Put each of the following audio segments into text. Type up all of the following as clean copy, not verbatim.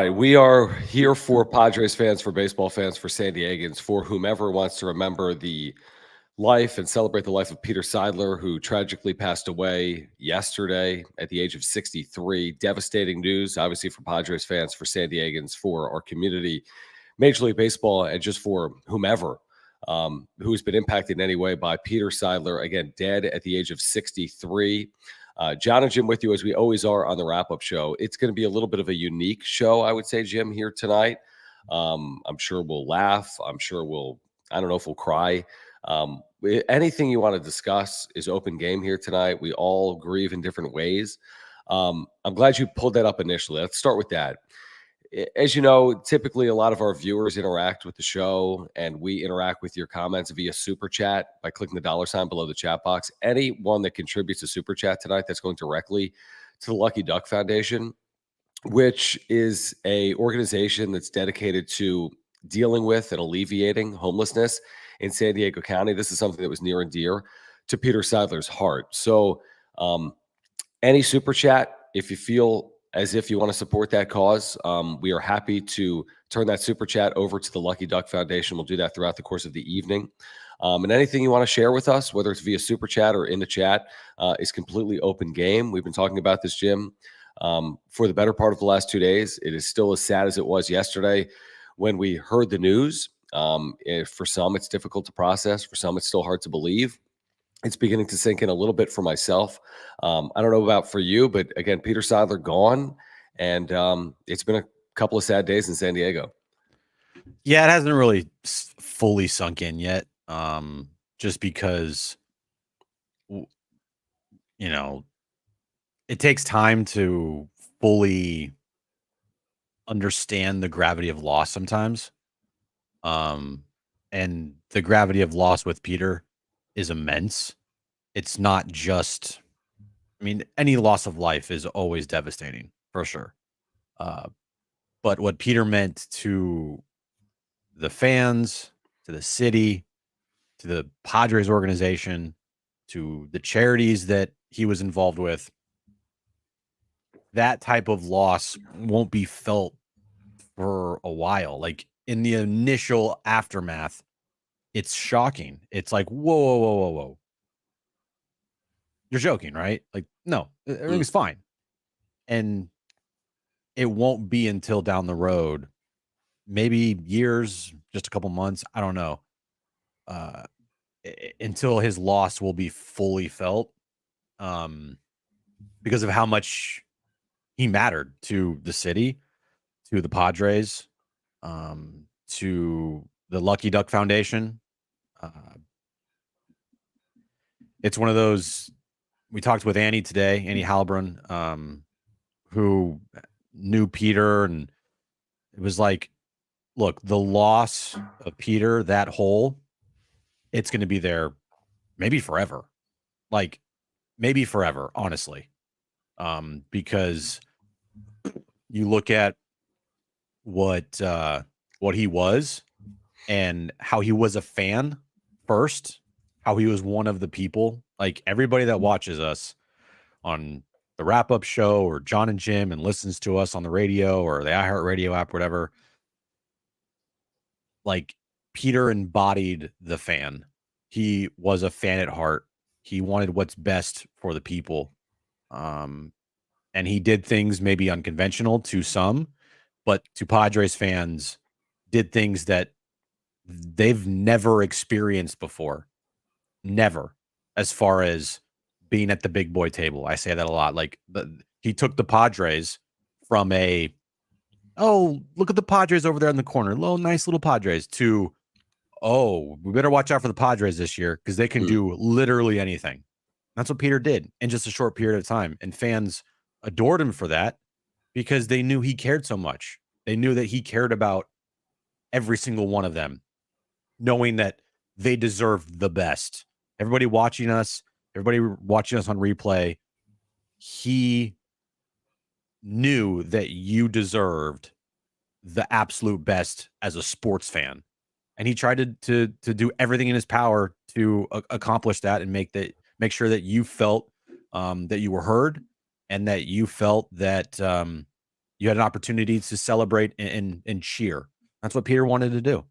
right, we are here for Padres fans, for baseball fans, for San Diegans, for whomever wants to remember the life and celebrate the life of Peter Seidler, who tragically passed away yesterday at the age of 63. Devastating news, obviously, for Padres fans, for San Diegans, for our community, Major League Baseball, and just for whomever who's been impacted in any way by Peter Seidler, again, dead at the age of 63. John and Jim with you as we always are on the wrap-up show. It's going to be a little bit of a unique show, I would say, Jim, here tonight. I'm sure we'll laugh. I'm sure I don't know if we'll cry. Anything you want to discuss is open game here tonight. We all grieve in different ways. I'm glad you pulled that up initially. Let's start with that. As you know, typically a lot of our viewers interact with the show, and we interact with your comments via Super Chat by clicking the $ below the chat box. Anyone that contributes a Super Chat tonight, that's going directly to the Lucky Duck Foundation, which is a organization that's dedicated to dealing with and alleviating homelessness in San Diego County. This is something that was near and dear to Peter Seidler's heart. So any Super Chat, if you feel as if you want to support that cause, we are happy to turn that Super Chat over to the Lucky Duck Foundation. We'll do that throughout the course of the evening. And anything you want to share with us, whether it's via Super Chat or in the chat, is completely open game. We've been talking about this, Jim, for the better part of the last 2 days. It is still as sad as it was yesterday when we heard the news. For some, it's difficult to process. For some, it's still hard to believe. It's beginning to sink in a little bit for myself. I don't know about for you, but again, Peter Seidler gone, and it's been a couple of sad days in San Diego. Yeah, it hasn't really fully sunk in yet, just because, it takes time to fully understand the gravity of loss sometimes. And the gravity of loss with Peter is immense. It's not just, any loss of life is always devastating for sure. But what Peter meant to the fans, to the city, to the Padres organization, to the charities that he was involved with, that type of loss won't be felt for a while. Like in the initial aftermath, it's shocking. It's like, whoa, whoa, whoa, whoa, whoa. You're joking, right? Like, no, everything's fine. And it won't be until down the road, maybe years, just a couple months, I don't know, until his loss will be fully felt, because of how much he mattered to the city, to the Padres, to the Lucky Duck Foundation. It's one of those. We talked with Annie today, Annie Halbrun, who knew Peter, and it was like, look, the loss of Peter, that hole, it's going to be there maybe forever. Like, maybe forever, honestly. Because you look at what he was and how he was a fan first, how he was one of the people. Like, everybody that watches us on the wrap-up show or John and Jim and listens to us on the radio or the iHeartRadio app, whatever, like, Peter embodied the fan. He was a fan at heart. He wanted what's best for the people. And he did things maybe unconventional to some, but to Padres fans, did things that they've never experienced before. Never. As far as being at the big boy table. I say that a lot. Like, he took the Padres from look at the Padres over there in the corner. Nice little Padres, to, we better watch out for the Padres this year because they can do literally anything. That's what Peter did in just a short period of time. And fans adored him for that because they knew he cared so much. They knew that he cared about every single one of them, knowing that they deserved the best. Everybody watching us on replay, he knew that you deserved the absolute best as a sports fan. And he tried to do everything in his power to accomplish that and make sure that you felt that you were heard, and that you felt that You had an opportunity to celebrate and cheer. That's what Peter wanted to do.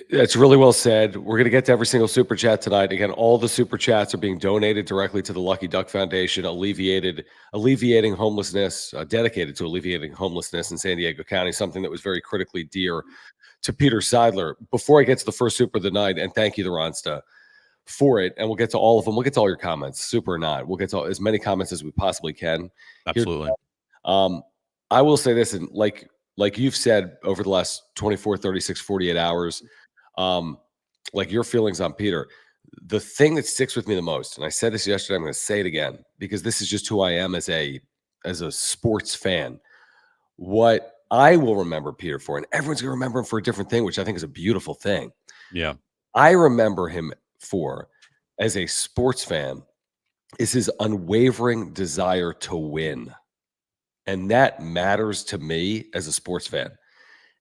That's really well said. We're going to get to every single super chat tonight. Again, all the super chats are being donated directly to the Lucky Duck Foundation, alleviating homelessness, dedicated to alleviating homelessness in San Diego County, something that was very critically dear to Peter Seidler. Before I get to the first super of the night, and thank you, the Ronsta, for it, and we'll get to all of them. We'll get to all your comments, super or not. We'll get to as many comments as we possibly can. Absolutely. I will say this, and like you've said over the last 24, 36, 48 hours, like your feelings on Peter, the thing that sticks with me the most, and I said this yesterday, I'm going to say it again, because this is just who I am as a sports fan. What I will remember Peter for, and everyone's going to remember him for a different thing, which I think is a beautiful thing. Yeah. I remember him for, as a sports fan, is his unwavering desire to win. And that matters to me as a sports fan.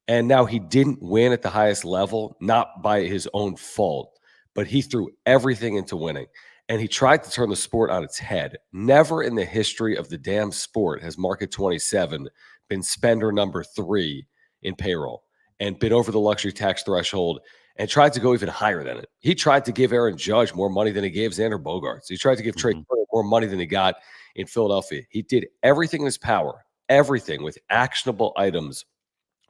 And now he didn't win at the highest level, not by his own fault, but he threw everything into winning. And he tried to turn the sport on its head. Never in the history of the damn sport has Market 27 been spender number 3 in payroll and been over the luxury tax threshold and tried to go even higher than it. He tried to give Aaron Judge more money than he gave Xander Bogaerts. He tried to give Trey Turner more money than he got in Philadelphia. He did everything in his power, everything with actionable items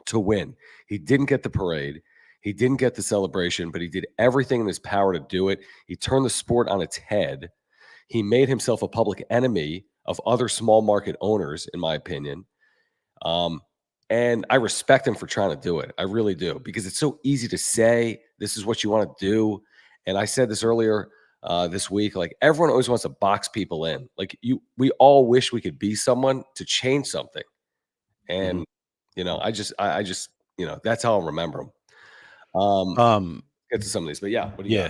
to win. He didn't get the parade. He didn't get the celebration, but he did everything in his power to do it. He turned the sport on its head. He made himself a public enemy of other small market owners, in my opinion. And I respect him for trying to do it. I really do, because it's so easy to say this is what you want to do. And I said this earlier this week, like everyone always wants to box people in. Like we all wish we could be someone to change something. And I just, that's how I'll remember him. Get to some of these, but yeah, what do you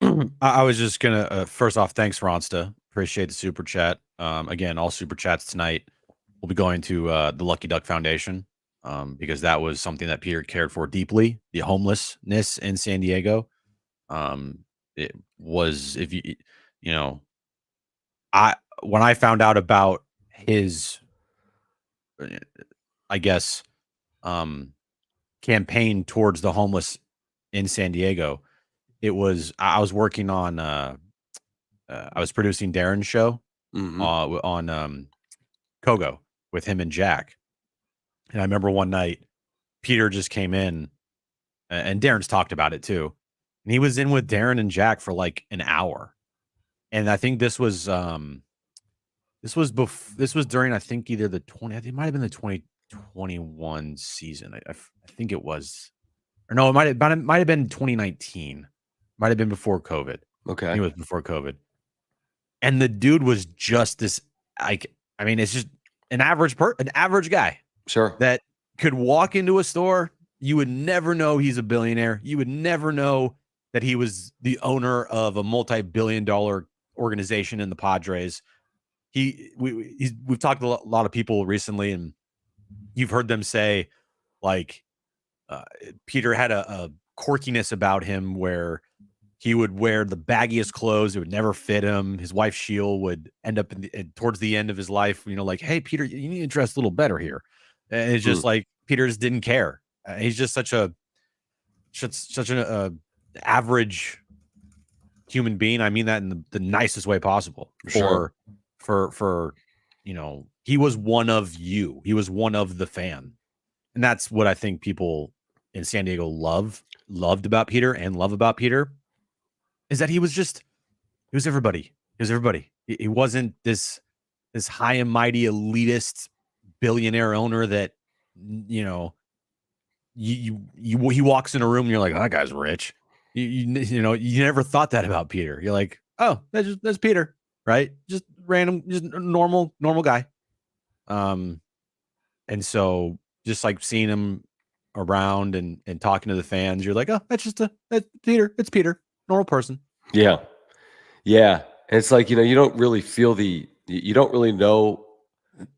got? I was just gonna first off, thanks Ronsta, appreciate the super chat. Again, all super chats tonight will be going to the Lucky Duck Foundation, because that was something that Peter cared for deeply, the homelessness in San Diego. It was, if when I found out about his, I guess, campaign towards the homeless in San Diego, I was working on I was producing Darren's show on Kogo with him and Jack. And I remember one night Peter just came in, and Darren's talked about it too. And he was in with Darren and Jack for like an hour. And I think this was during, I think either the 20, it might have been the 2021 season. I think it was, or no, it might have been 2019. Might have been before COVID. Okay. I think it was before COVID. And the dude was just this, it's just an average guy. Sure. That could walk into a store. You would never know he's a billionaire. You would never know that he was the owner of a multi-billion-dollar organization in the Padres. We've talked to a lot of people recently, and you've heard them say, like, Peter had a quirkiness about him where he would wear the baggiest clothes. It would never fit him. His wife, Sheil, would end up towards the end of his life, like, hey, Peter, you need to dress a little better here. And it's just like, Peter just didn't care. He's just such an average human being. I mean that in the nicest way possible. Sure. For he was one of you. He was one of the fan. And that's what I think people in San Diego loved about Peter and love about Peter, is that he was everybody. He was everybody. He wasn't this high and mighty elitist billionaire owner that, he walks in a room and you're like, oh, that guy's rich. You never thought that about Peter. You're like, oh, that's Peter, right? Just random, just normal guy. And so just like seeing him around and talking to the fans, you're like, oh, that's Peter. It's Peter, normal person. Yeah. And it's like, you don't really feel you don't really know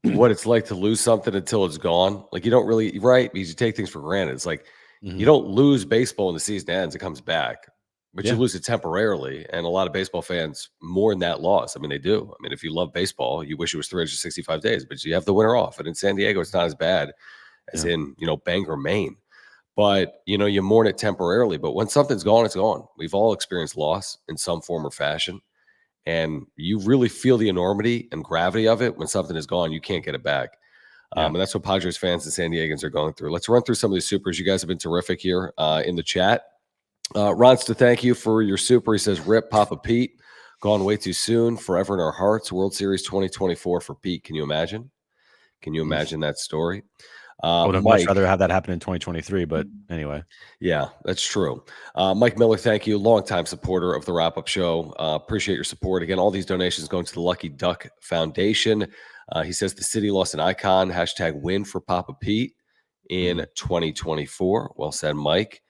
what it's like to lose something until it's gone. Like, you don't really, right? Because you take things for granted. It's like, you don't lose baseball when the season ends, it comes back. but you Yeah. lose it temporarily. And a lot of baseball fans mourn that loss. I mean, they do. I mean, if you love baseball, you wish it was 365 days, but you have the winter off. And in San Diego, it's not as bad as Yeah. in, Bangor, Maine. But, you mourn it temporarily. But when something's gone, it's gone. We've all experienced loss in some form or fashion. And you really feel the enormity and gravity of it when something is gone. You can't get it back. Yeah. And that's what Padres fans and San Diegans are going through. Let's run through some of these supers. You guys have been terrific here in the chat. Ron's to thank you for your super. He says, "Rip Papa Pete, gone way too soon. Forever in our hearts. World Series 2024 for Pete." Can you imagine? Can you imagine that story? I would have much Mike, rather have that happen in 2023, but anyway. yeah, that's true. Mike Miller, thank you. Longtime supporter of the Wrap Up Show. Appreciate your support. Again, all these donations going to the Lucky Duck Foundation. He says the city lost an icon. Hashtag win for Papa Pete in 2024. Well said, Mike.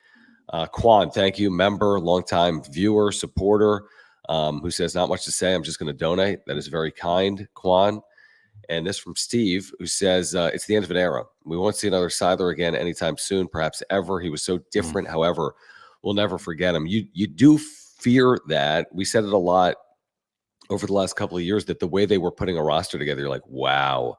Quan, thank you. Member, longtime viewer, supporter, who says, not much to say. I'm just going to donate. That is very kind, Quan. And this from Steve, who says, it's the end of an era. We won't see another Seidler again anytime soon, perhaps ever. He was so different. However, we'll never forget him. You do fear that. We said it a lot over the last couple of years, that the way they were putting a roster together, you're like, wow,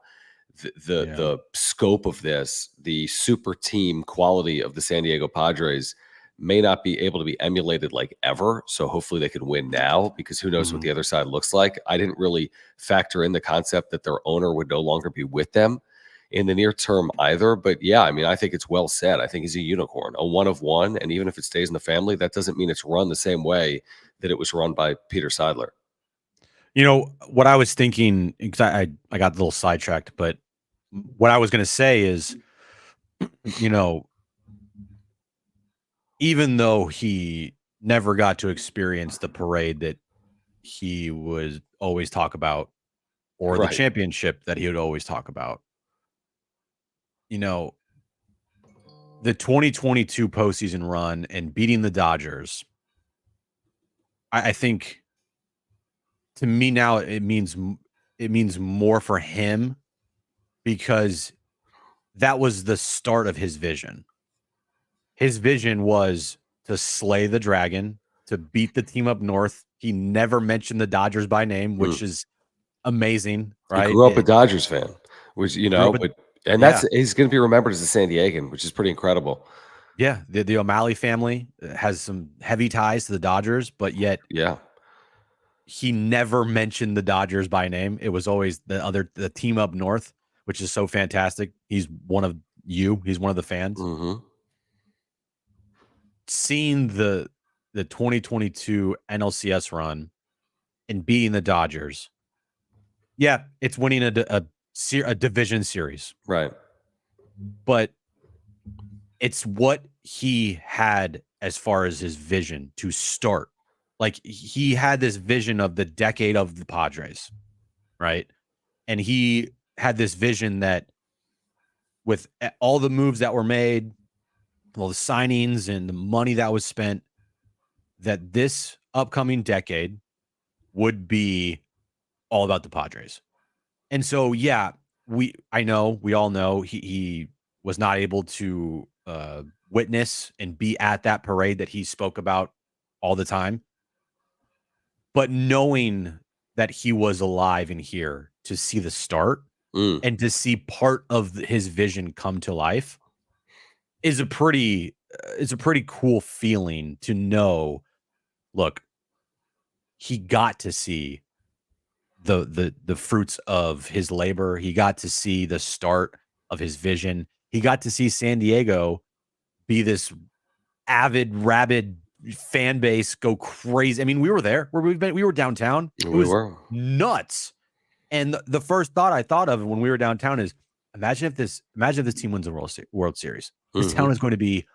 the scope of this, the super team quality of the San Diego Padres may not be able to be emulated like ever. So hopefully they can win now, because who knows what the other side looks like. I didn't really factor in the concept that their owner would no longer be with them in the near term either. But yeah, I mean, I think it's well said. I think he's a unicorn, a one of one. And even if it stays in the family, that doesn't mean it's run the same way that it was run by Peter Seidler. What I was thinking, because I got a little sidetracked, but what I was going to say is, even though he never got to experience the parade that he would always talk about, or the Right. championship that he would always talk about, the 2022 postseason run and beating the Dodgers, I think, to me now it means more for him, because that was the start of his vision. His vision was to slay the dragon, to beat the team up north. He never mentioned the Dodgers by name, which is amazing, He right? grew up a Dodgers fan, which, Grew up, that's, he's going to be remembered as a San Diegan, which is pretty incredible. yeah. The O'Malley family has some heavy ties to the Dodgers, but yet Yeah. he never mentioned the Dodgers by name. It was always the team up north, which is so fantastic. He's one of you. He's one of the fans. Mm-hmm. Seeing the 2022 NLCS run and beating the Dodgers, yeah, it's winning a division series, Right. but it's what he had as far as his vision to start. Like, he had this vision of the decade of the Padres, right? And he had this vision that with all the moves that were made, all the signings and the money that was spent, that this upcoming decade would be all about the Padres. And so, yeah, we all know he was not able to witness and be at that parade that he spoke about all the time. But knowing that he was alive and here to see the start and to see part of his vision come to life is a pretty cool feeling to know. Look, he got to see the fruits of his labor. He got to see the start of his vision. He got to see San Diego be this avid, rabid fan base go crazy. I mean, we were there. We were downtown. It We was were. nuts. And the first thought I thought of when we were downtown is, imagine if this team wins the World Series. This town is going to be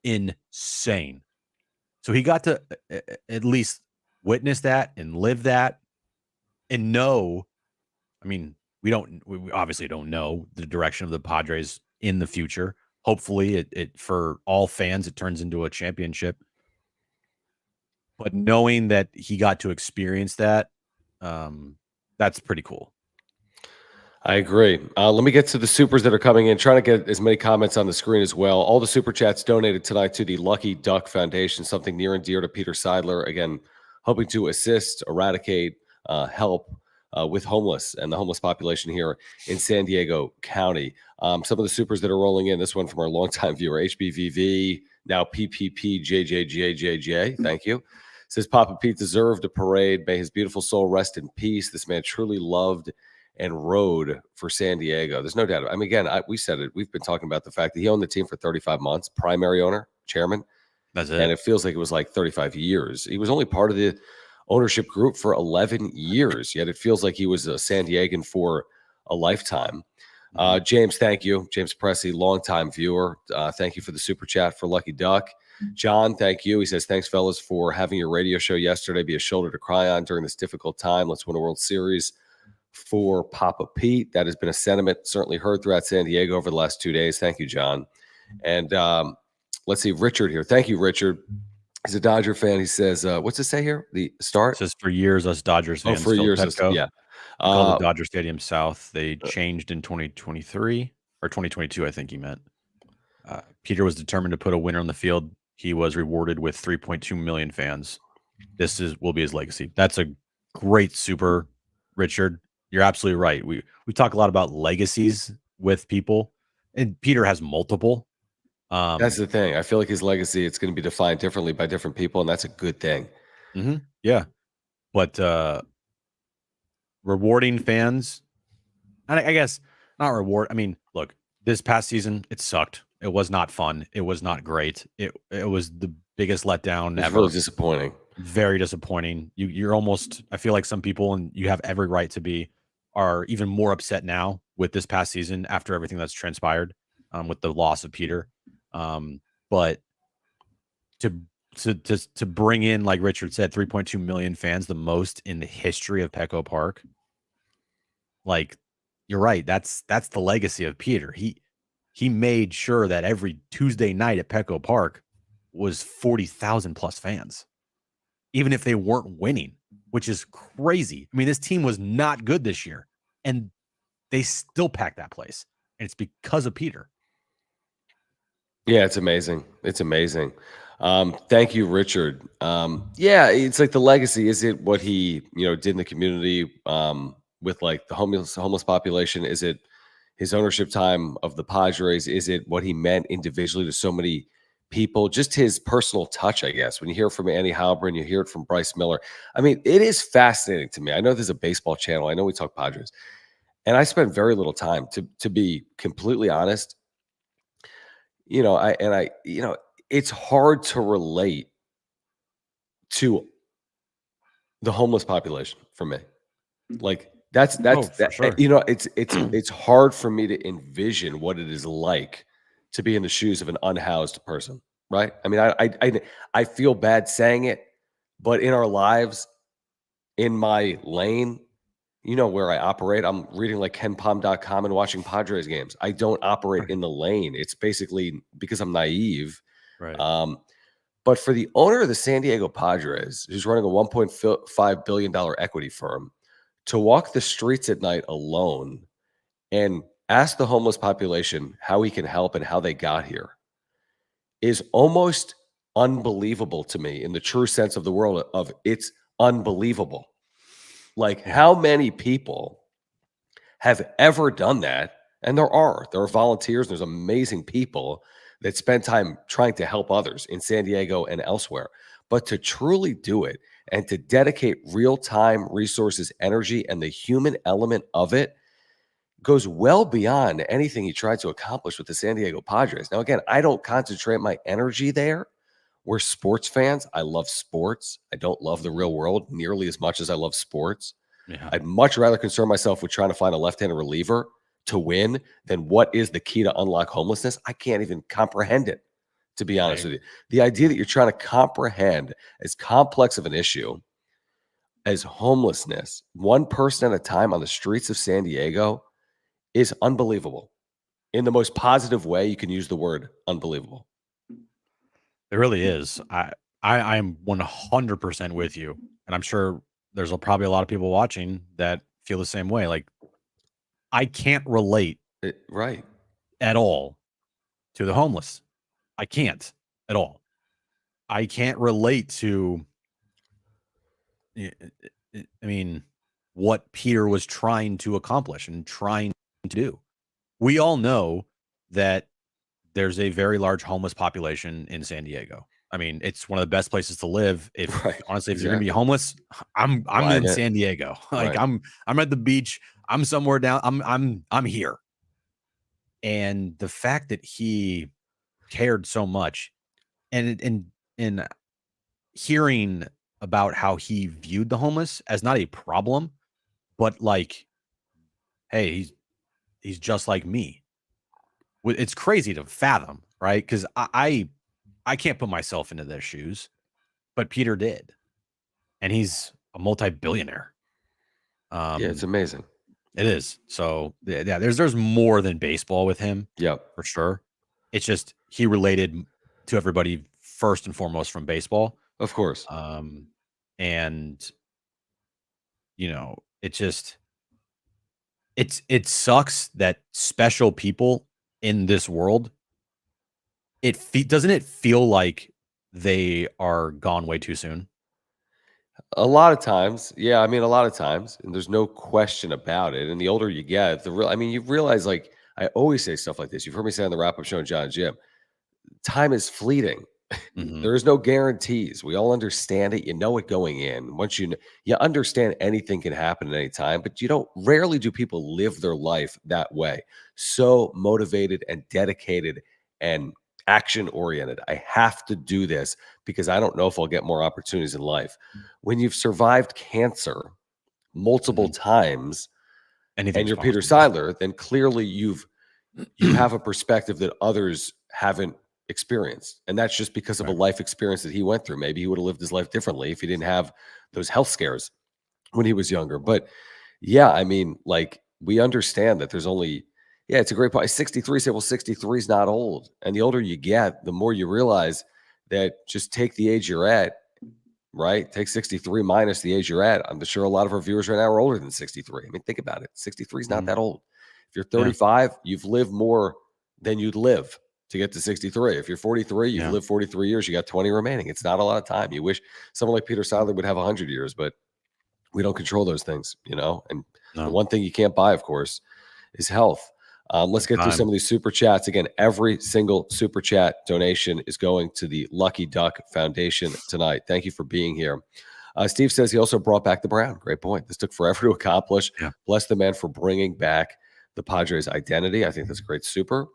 insane. So he got to at least witness that and live that and know. I mean, we obviously don't know the direction of the Padres in the future. Hopefully it for all fans, it turns into a championship. But knowing that he got to experience that, that's pretty cool. I agree. Let me get to the supers that are coming in. Trying to get as many comments on the screen as well. All the super chats donated tonight to the Lucky Duck Foundation, something near and dear to Peter Seidler. Again, hoping to assist, eradicate, help with homeless and the homeless population here in San Diego County. Some of the supers that are rolling in. This one from our longtime viewer, HBVV, now PPPJJJJJ. Thank you. Says Papa Pete deserved a parade. May his beautiful soul rest in peace. This man truly loved and rode for San Diego. There's no doubt. I mean, again, we said it. We've been talking about the fact that he owned the team for 35 months, primary owner, chairman, That's and it. it feels like it was like 35 years. He was only part of the ownership group for 11 years, yet it feels like he was a San Diegan for a lifetime. James, thank you. James Pressey, longtime viewer. Thank you for the super chat for Lucky Duck. John, thank you. He says, thanks, fellas, for having your radio show yesterday be a shoulder to cry on during this difficult time. Let's win a World Series for Papa Pete. That has been a sentiment certainly heard throughout San Diego over the last 2 days. Thank you, John. And let's see, Richard here. Thank you, Richard. He's a Dodger fan. He says, what's it say here? The start? It says for years, us Dodgers fans for filled years. Petco. Yeah. We call the Dodger Stadium South. They changed in 2023 or 2022, I think he meant. Peter was determined to put a winner on the field. He was rewarded with 3.2 million fans. This will be his legacy. That's a great super, Richard. You're absolutely right. We talk a lot about legacies with people, and Peter has multiple. That's the thing. I feel like his legacy, it's going to be defined differently by different people, and that's a good thing. Yeah. But rewarding fans, and I guess not reward. I mean, look, this past season, it sucked. It was not fun. It was not great. It was the biggest letdown It's ever. really disappointing. Very disappointing. You're almost, I feel like some people, and you have every right to be, are even more upset now with this past season after everything that's transpired with the loss of Peter. But to bring in, like Richard said, 3.2 million fans, the most in the history of Petco Park. Like, you're right. That's the legacy of Peter. He made sure that every Tuesday night at Petco Park was 40,000 plus fans, even if they weren't winning, which is crazy. I mean, this team was not good this year, and they still packed that place, and it's because of Peter. Yeah, it's amazing. It's amazing. Thank you, Richard. Yeah, it's like the legacy. Is it what he, did in the community with like the homeless population? Is it his ownership time of the Padres? Is it what he meant individually to so many people? Just his personal touch, I guess. When you hear from Andy Halbrin, you hear it from Bryce Miller. I mean, it is fascinating to me. I know there's a baseball channel. I know we talk Padres, and I spend very little time to be completely honest. It's hard to relate to the homeless population for me. Like that's for sure. It's hard for me to envision what it is like to be in the shoes of an unhoused person, right? I mean, I feel bad saying it, but in our lives, in my lane, where I operate, I'm reading like KenPom.com and watching Padres games. I don't operate in the lane. It's basically because I'm naive. Right. But for the owner of the San Diego Padres, who's running a $1.5 billion equity firm, to walk the streets at night alone and ask the homeless population how he can help and how they got here is almost unbelievable to me in the true sense of the world of it's unbelievable. Like how many people have ever done that? And there are volunteers. There's amazing people that spend time trying to help others in San Diego and elsewhere. But to truly do it and to dedicate real time, resources, energy, and the human element of it goes well beyond anything he tried to accomplish with the San Diego Padres. Now, again, I don't concentrate my energy there. We're sports fans. I love sports. I don't love the real world nearly as much as I love sports. Yeah. I'd much rather concern myself with trying to find a left-handed reliever to win than what is the key to unlock homelessness. I can't even comprehend it, to be honest with you. The idea that you're trying to comprehend as complex of an issue as homelessness, one person at a time on the streets of San Diego, is unbelievable. In the most positive way, you can use the word unbelievable. It really is. I'm 100% with you, and I'm sure there's probably a lot of people watching that feel the same way. Like, I can't relate Right. at all to the homeless. I can't at all. I can't relate to, I mean, what Peter was trying to accomplish and trying to do. We all know that there's a very large homeless population in San Diego. I mean, it's one of the best places to live. If Right. honestly, if you're gonna be Exactly. homeless, I'm Flying in it. San Diego. Like Right. I'm at the beach. I'm somewhere down. I'm here. And the fact that he cared so much, and hearing about how he viewed the homeless as not a problem, but like, hey, he's just like me. It's crazy to fathom, right? Because I can't put myself into their shoes, but Peter did, and he's a multi-billionaire. Yeah, it's Um, amazing. it is. So yeah, there's more than baseball with him Yep. for sure. It's just he related to everybody first and foremost from baseball. Of course. Um, and it just it sucks that special people in this world, doesn't it feel like they are gone way too soon? A lot of times, yeah, I mean, a lot of times, and there's no question about it. And the older you get, I mean, you realize, like, I always say stuff like this. You've heard me say on the wrap up show in John and Jim, time is fleeting. Mhm. There is no guarantees. We all understand it. You know it going in. You understand anything can happen at any time, but you don't. Rarely do people live their life that way. So motivated and dedicated and action oriented. I have to do this because I don't know if I'll get more opportunities in life. When you've survived cancer multiple Mhm. times and Anything's you're Peter possible. Seidler, then clearly you have a perspective that others haven't experienced. And that's just because of a Right. life experience that he went through. Maybe he would have lived his life differently if he didn't have those health scares when he was younger. But yeah, I mean, like, we understand that there's only, yeah, it's a great point. 63 say, well, 63 is not old. And the older you get, the more you realize that just take the age you're at, right? Take 63 minus the age you're at. I'm sure a lot of our viewers right now are older than 63. I mean, think about it. 63 is not Mhm. that old. If you're Yeah. 35, you've lived more than you'd live to get to 63. If you're 43, you've Yeah. lived 43 years, you got 20 remaining. It's not a lot of time. You wish someone like Peter Seidler would have 100 years, but we don't control those things, you know? And the No. one thing you can't buy, of course, is health. Let's And get through some time. of these super chats. Again, every single super chat donation is going to the Lucky Duck Foundation tonight. Thank you for being here. Steve says he also brought back the Brown. Great point. This took forever to accomplish. Yeah. Bless the man for bringing back the Padres identity. I think that's a great super.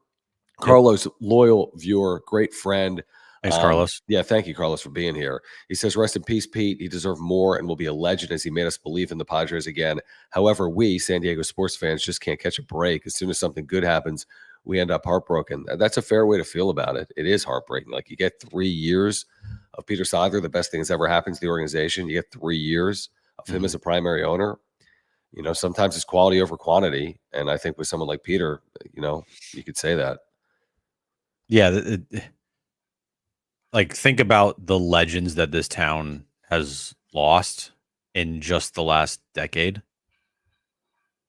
Yep. Carlos, loyal viewer, great friend. Thanks, Carlos. Yeah, thank you, Carlos, for being here. He says, rest in peace, Pete. He deserved more and will be a legend as he made us believe in the Padres again. However, we, San Diego sports fans, just can't catch a break. As soon as something good happens, we end up heartbroken. That's a fair way to feel about it. It is heartbreaking. Like, you get 3 years of Peter Seidler, the best thing that's ever happened to the organization. You get 3 years of him as Mhm. a primary owner. Sometimes it's quality over quantity. And I think with someone like Peter, you could say that. Yeah, like, think about the legends that this town has lost in just the last decade.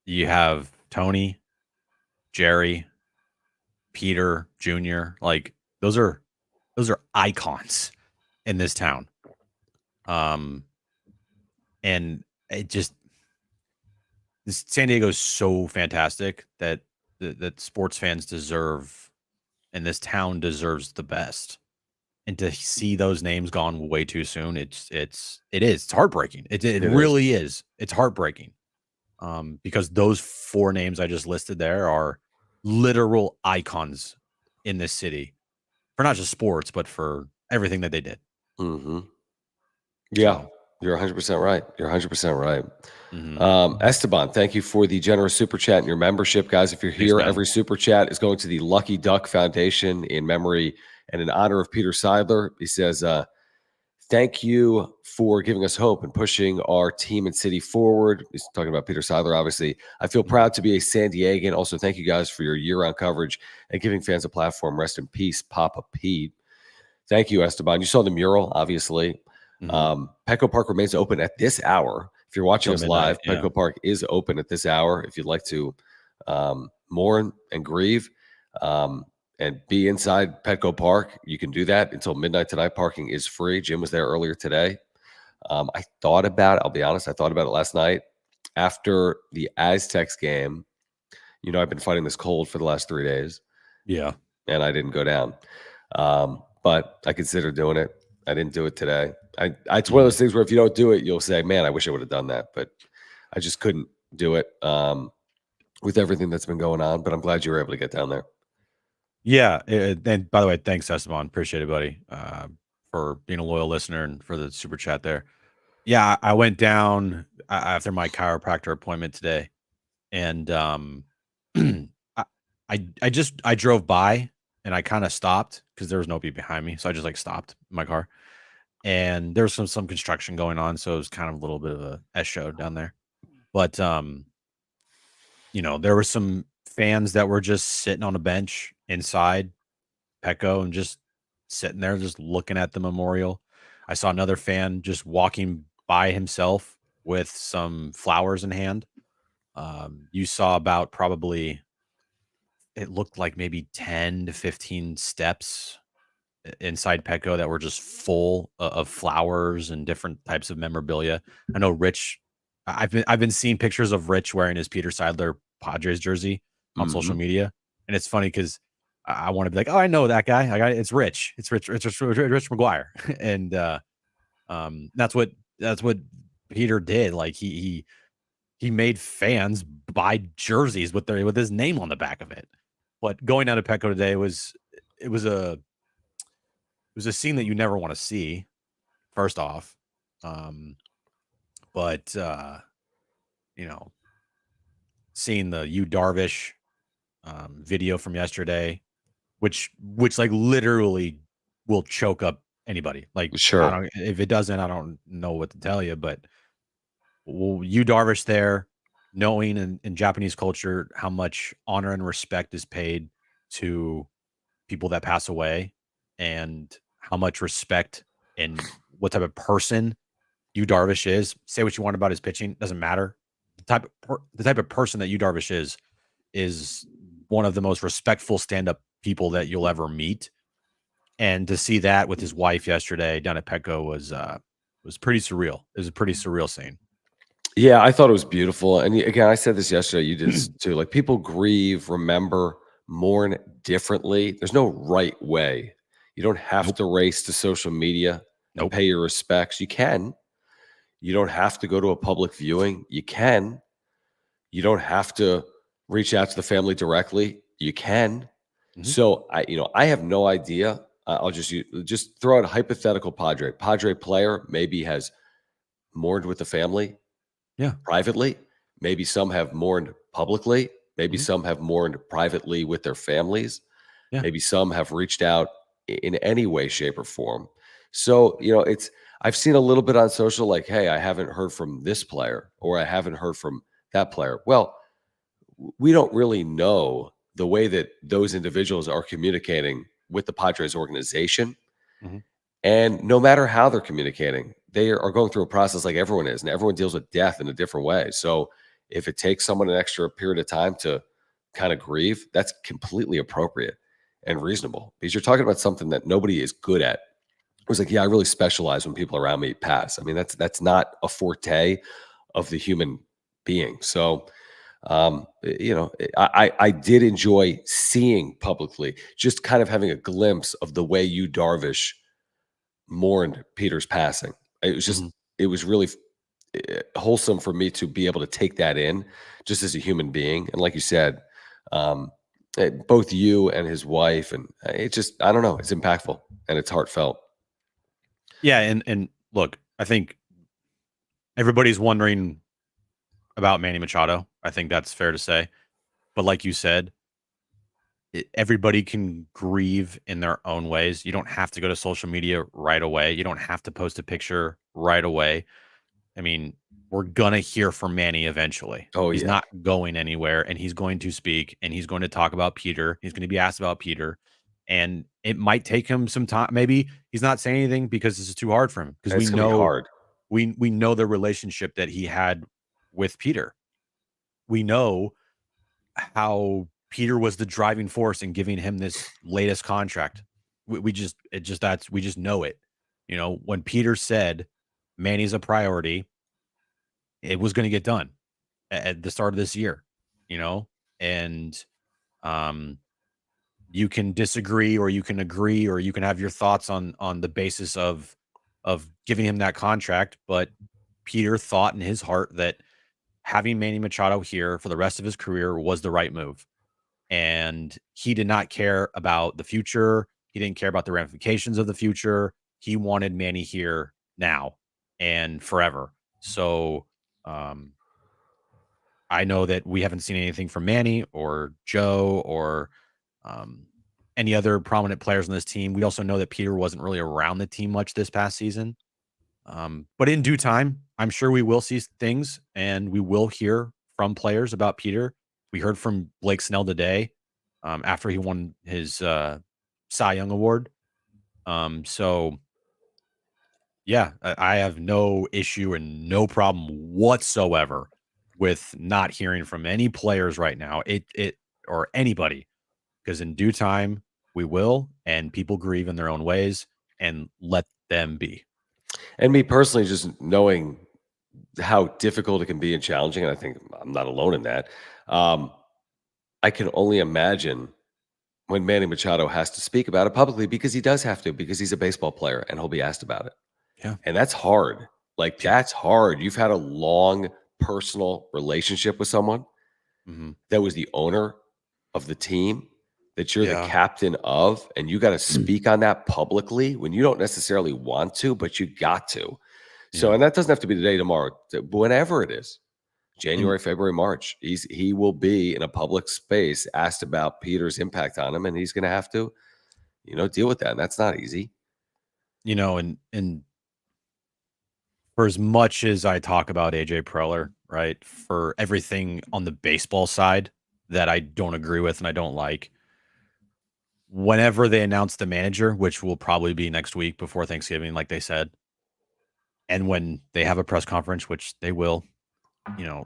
You have Tony, Jerry, Peter Jr. Like, those are icons in this town. Um, and it just San Diego is so fantastic that sports fans deserve, and this town deserves the best. And to see those names gone way too soon, it's heartbreaking. It It is. really is. It's heartbreaking. Because those four names I just listed there are literal icons in this city for not just sports, but for everything that they did. Hmm. Yeah, So, you're 100% right. You're 100% right. mhm. Esteban, thank you for the generous super chat and your membership. Guys, if you're Thanks, here, man. every super chat is going to the Lucky Duck Foundation in memory and in honor of Peter Seidler. He says, thank you for giving us hope and pushing our team and city forward. He's talking about Peter Seidler, obviously. I feel Mhm. proud to be a San Diegan. Also, thank you guys for your year-round coverage and giving fans a platform. Rest in peace, Papa Pete. Thank you, Esteban. You saw the mural, obviously. Mhm. Petco Park remains open at this hour. If you're watching Till us midnight. live, Yeah. Petco Park is open at this hour. If you'd like to mourn and grieve, and be inside Petco Park. You can do that until midnight tonight. Parking is free. Jim was there earlier today. I thought about it. I'll be honest. I thought about it last night after the Aztecs game. I've been fighting this cold for the last 3 days. Yeah. And I didn't go down. But I considered doing it. I didn't do it today. It's one of those things where if you don't do it, you'll say, man, I wish I would have done that. But I just couldn't do it with everything that's been going on. But I'm glad you were able to get down there. Yeah. And by the way, thanks, Esteban. Appreciate it, buddy, for being a loyal listener and for the super chat there. Yeah, I went down after my chiropractor appointment today, and I drove by and I kind of stopped because there was nobody behind me, so I just like stopped my car, and there was some construction going on, so it was kind of a little bit of a S show down there. But there were some fans that were just sitting on a bench inside Petco and just sitting there, just looking at the memorial. I saw another fan just walking by himself with some flowers in hand. You saw about probably, it looked like maybe 10 to 15 steps inside Petco that were just full of flowers and different types of memorabilia. I know Rich, I've been seeing pictures of Rich wearing his Peter Seidler Padres jersey on social media, and it's funny because I want to be like, oh, I know that guy. It's Rich. It's Rich McGuire, and that's what Peter did. Like he made fans buy jerseys with his name on the back of it. But going down to Petco today was a scene that you never want to see. First off, but seeing the Yu Darvish video from yesterday, which like literally will choke up anybody. Like, Sure. If it doesn't, I don't know what to tell you. But Yu Darvish there, knowing in Japanese culture how much honor and respect is paid to people that pass away, and how much respect and what type of person Yu Darvish is. Say what you want about his pitching, doesn't matter. The type of person that Yu Darvish is one of the most respectful stand-up people that you'll ever meet. And to see that with his wife yesterday down at Petco was pretty surreal. It was a pretty surreal scene. Yeah, I thought it was beautiful. And again, I said this yesterday. You did this too. Like, people grieve, remember, mourn differently. There's no right way. You don't have to race to social media and pay your respects. You can. You don't have to go to a public viewing. You can. You don't have to reach out to the family directly. You can. So I have no idea. I'll just throw out a hypothetical Padre player maybe has mourned with the family. Yeah. Privately. Maybe some have mourned publicly. Maybe some have mourned privately with their families. Yeah. Maybe some have reached out in any way, shape, or form. So, I've seen a little bit on social, like, hey, I haven't heard from this player, or I haven't heard from that player. Well, we don't really know the way that those individuals are communicating with the Padres organization. And no matter how they're communicating, they are going through a process like everyone is, and everyone deals with death in a different way. So if it takes someone an extra period of time to kind of grieve, that's completely appropriate and reasonable, because you're talking about something that nobody is good at. It was like, yeah, I really specialize when people around me pass. I mean, that's not a forte of the human being. So, I did enjoy seeing publicly, just kind of having a glimpse of the way Yu Darvish mourned Peter's passing. It was just, it was really wholesome for me to be able to take that in just as a human being. And like you said, both you and his wife, and it just, I don't know, it's impactful and it's heartfelt. Yeah. And look, I think everybody's wondering about Manny Machado. I think that's fair to say. But like you said, everybody can grieve in their own ways. You don't have to go to social media right away. You don't have to post a picture right away. I mean, we're going to hear from Manny eventually. Oh, he's yeah. not going anywhere, and he's going to speak, and he's going to talk about Peter. He's going to be asked about Peter, and it might take him some time. Maybe he's not saying anything because this is too hard for him, because we know hard. we know the relationship that he had with Peter. We know how Peter was the driving force in giving him this latest contract. We just know it. You know, when Peter said Manny's a priority, it was going to get done at the start of this year, you know, and um, you can disagree or you can agree or you can have your thoughts on the basis of giving him that contract, but Peter thought in his heart that having Manny Machado here for the rest of his career was the right move. And he did not care about the future. He didn't care about the ramifications of the future. He wanted Manny here now and forever. So um, I know that we haven't seen anything from Manny or Joe or um, any other prominent players on this team. We also know that Peter wasn't really around the team much this past season. But in due time, I'm sure we will see things and we will hear from players about Peter. We heard from Blake Snell today after he won his Cy Young Award. So, yeah, I have no issue and no problem whatsoever with not hearing from any players right now. It or anybody, because in due time we will, and people grieve in their own ways, and let them be. And me personally, just knowing how difficult it can be and challenging, and I think I'm not alone in that. Um, I can only imagine when Manny Machado has to speak about it publicly because he does have to, because he's a baseball player and he'll be asked about it. Yeah. And that's hard. Like, Yeah. that's hard. You've had a long personal relationship with someone Mhm. that was the owner of the team that you're the Yeah. captain of, and you got to Mm. speak on that publicly when you don't necessarily want to, but you got to. So, Yeah. and that doesn't have to be today, tomorrow, whenever it is. And January, February, March. He will be in a public space asked about Peter's impact on him, and he's going to have to, deal with that. And that's not easy. and for as much as I talk about AJ Preller, right, for everything on the baseball side that I don't agree with and I don't like, whenever they announce the manager, which will probably be next week before Thanksgiving, like they said, and when they have a press conference, which they will, you know,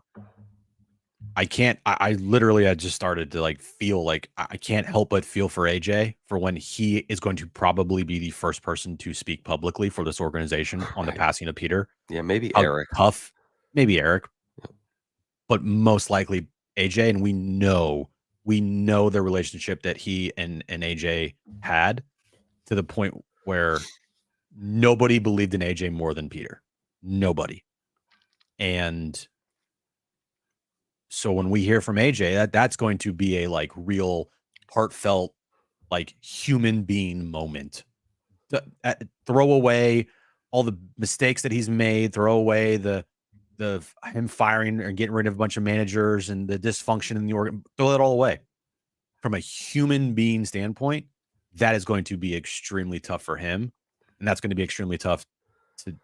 I literally I just started to like feel like I can't help but feel for AJ for when he is going to probably be the first person to speak publicly for this organization on the Right. passing of Peter. Yeah, maybe How Eric. tough, maybe Eric, but most likely AJ. And we know the relationship that he and AJ had to the point where nobody believed in AJ more than Peter. Nobody. And so when we hear from AJ, that's going to be a like real heartfelt, like human being moment. Throw away all the mistakes that he's made, throw away the him firing or getting rid of a bunch of managers and the dysfunction in the organ, throw it all away. From a human being standpoint, that is going to be extremely tough for him. And that's going to be extremely tough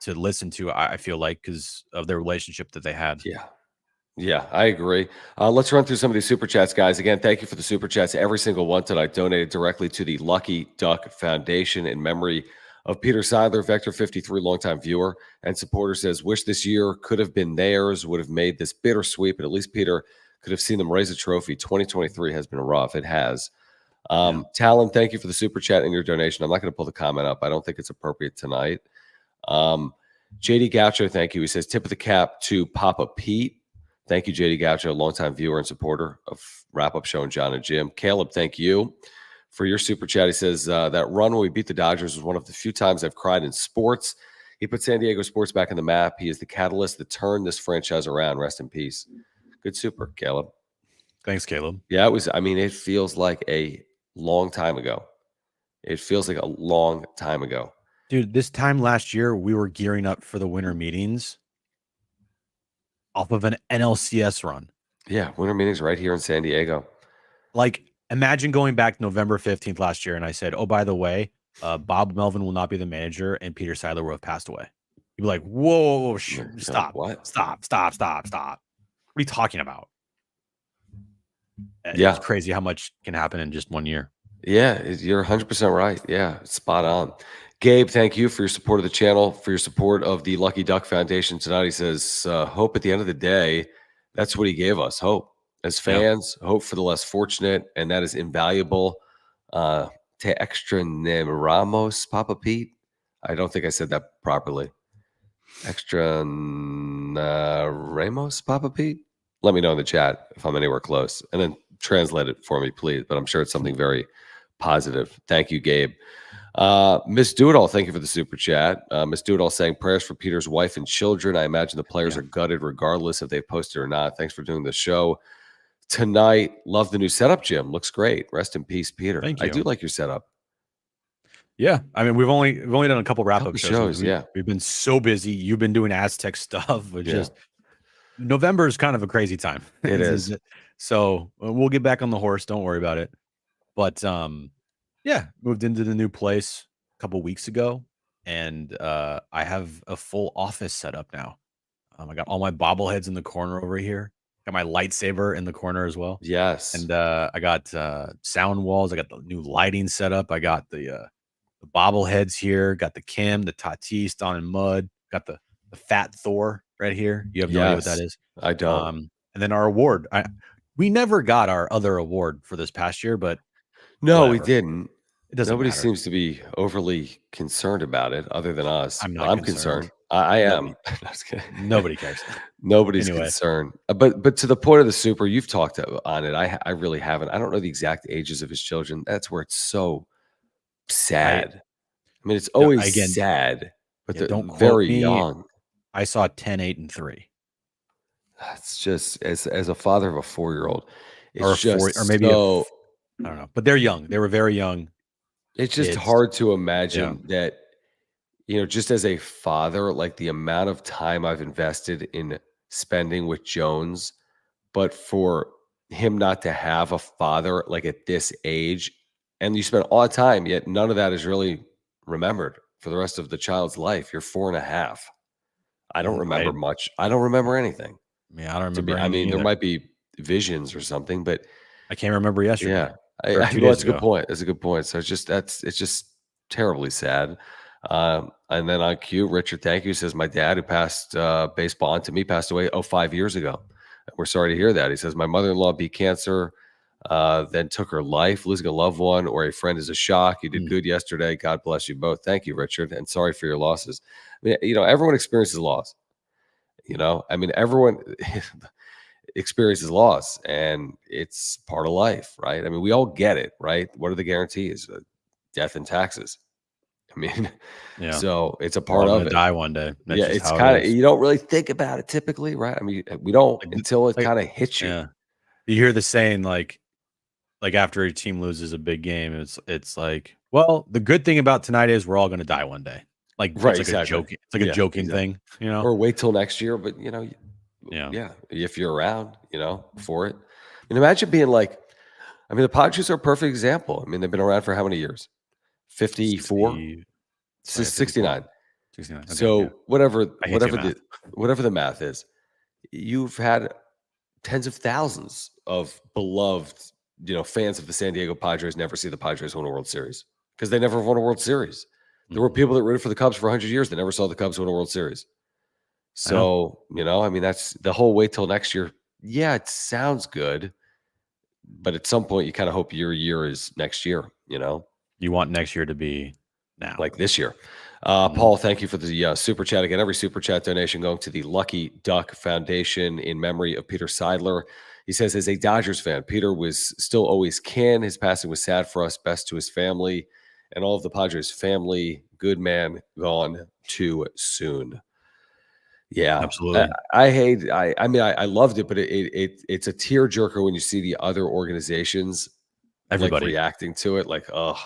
to listen to, I feel like, because of their relationship that they had. Yeah. Yeah, I agree. Let's run through some of these super chats, guys. Again, thank you for the super chats. Every single one tonight donated directly to the Lucky Duck Foundation in memory of Peter Seidler, Vector 53, longtime viewer and supporter, says, wish this year could have been theirs, would have made this bittersweet, but at least Peter could have seen them raise a trophy. 2023 has been rough. It has. Talon, thank you for the super chat and your donation. I'm not going to pull the comment up. I don't think it's appropriate tonight. JD Gaucho, thank you. He says, tip of the cap to Papa Pete. Thank you, JD Gaucho, longtime viewer and supporter of Wrap Up Show and John and Jim. Caleb, thank you for your super chat. He says, that run when we beat the Dodgers was one of the few times I've cried in sports. He put San Diego sports back on the map. He is the catalyst that turned this franchise around. Rest in peace. Good super, Caleb. Thanks, Caleb. Yeah, it feels like a long time ago. It feels like a long time ago. Dude, this time last year, we were gearing up for the winter meetings off of an NLCS run. Yeah, winter meetings right here in San Diego. Like, imagine going back November 15th last year, and I said, oh, by the way, Bob Melvin will not be the manager, and Peter Seidler will have passed away. You'd be like, whoa, stop, what? Stop. What are you talking about? Yeah. It's crazy how much can happen in just 1 year. Yeah, you're 100% right. Yeah, spot on. Gabe, thank you for your support of the channel, for your support of the Lucky Duck Foundation tonight. He says, hope at the end of the day, that's what he gave us, hope. As Yeah. fans, hope for the less fortunate, and that is invaluable. Te extrañamos, Papa Pete. I don't think I said that properly. Ramos, Papa Pete? Let me know in the chat if I'm anywhere close, and then translate it for me, please. But I'm sure it's something very positive. Thank you, Gabe. Miss Doodle, thank you for the super chat. Miss Doodle saying prayers for Peter's wife and children. I imagine the players Yeah. are gutted regardless if they posted or not. Thanks for doing the show tonight. Love the new setup, Jim. Looks great. Rest in peace, Peter. Thank I do you. like your setup. Yeah. I mean, we've only done a couple wrap up Couple shows. shows, yeah. We've been so busy. You've been doing Aztec stuff. It's Yeah. just November is kind of a crazy time. It is. So we'll get back on the horse. Don't worry about it. But yeah, moved into the new place a couple weeks ago, and I have a full office set up now. I got all my bobbleheads in the corner over here. Got my lightsaber in the corner as well. Yes. And I got sound walls. I got the new lighting set up. I got the bobbleheads here. Got the Kim, the Tatis, Don and Mud. Got the fat Thor right here. You have no idea what that is. I don't. And then our award. We never got our other award for this past year, but No, we whatever. didn't. It doesn't Nobody matter. seems to be overly concerned about it other than us. I'm Well, not I'm concerned. concerned. I am. Nobody- No, just kidding. Nobody cares. Nobody's Anyway. concerned. But to the point of the super, you've talked on it. I really haven't. I don't know the exact ages of his children. That's where it's so sad. I mean, it's always again, sad, but yeah, they're don't quote very me. young. I saw 10, 8, and 3. That's just as a father of a 4-year-old, Or a it's just 4, or maybe so, I don't know. But they're young. They were very young. it's just It's hard to imagine that, just as a father, like the amount of time I've invested in spending with Jones, but for him not to have a father like at this age, and you spend all the time, yet none of that is really remembered for the rest of the child's life. You're 4.5. I don't remember much. I don't remember anything. I don't remember I anything mean, there either. might be visions or something, but I can't remember yesterday. yeah, Or 2 well, days that's a ago. good point. That's a good point. So it's just terribly sad. And then on cue, Richard, thank you, says my dad who passed baseball on to me passed away 5 years ago. We're sorry to hear that. He says my mother-in-law beat cancer, then took her life. Losing a loved one or a friend is a shock. You did good yesterday. God bless you both. Thank you, Richard, and sorry for your losses. I mean, everyone experiences loss. I mean, everyone experiences loss, and it's part of life, right? I mean, we all get it, right? What are the guarantees? Death and taxes. I mean, so it's a part of it. Die one day. That's just it's how kind it of, is. you don't really think about it typically, right? I mean, we don't until it kind of hits you. Yeah. You hear the saying like after a team loses a big game, it's like, well, the good thing about tonight is we're all going to die one day. Like, right, it's like exactly. it's like a joking thing, or wait till next year. But yeah, if you're around, for it. And imagine being like, I mean, the Padres are a perfect example. I mean, they've been around for how many years? 54, 69. 69. Okay, So whatever math. whatever the math is, you've had tens of thousands of beloved, fans of the San Diego Padres never see the Padres win a World Series because they never won a World Series. There were people that rooted for the Cubs for 100 years that never saw the Cubs win a World Series. So, I mean, that's the whole wait till next year. Yeah, it sounds good, but at some point you kind of hope your year is next year, You want next year to be now. like this year. Paul, thank you for the super chat again. Every super chat donation going to the Lucky Duck Foundation in memory of Peter Seidler. He says, as a Dodgers fan, Peter was still always can. His passing was sad for us, best to his family and all of the Padres family. Good man, gone too soon. Yeah, absolutely. I mean, I loved it, but it's a tearjerker when you see the other organizations Everybody like reacting to it, like, oh,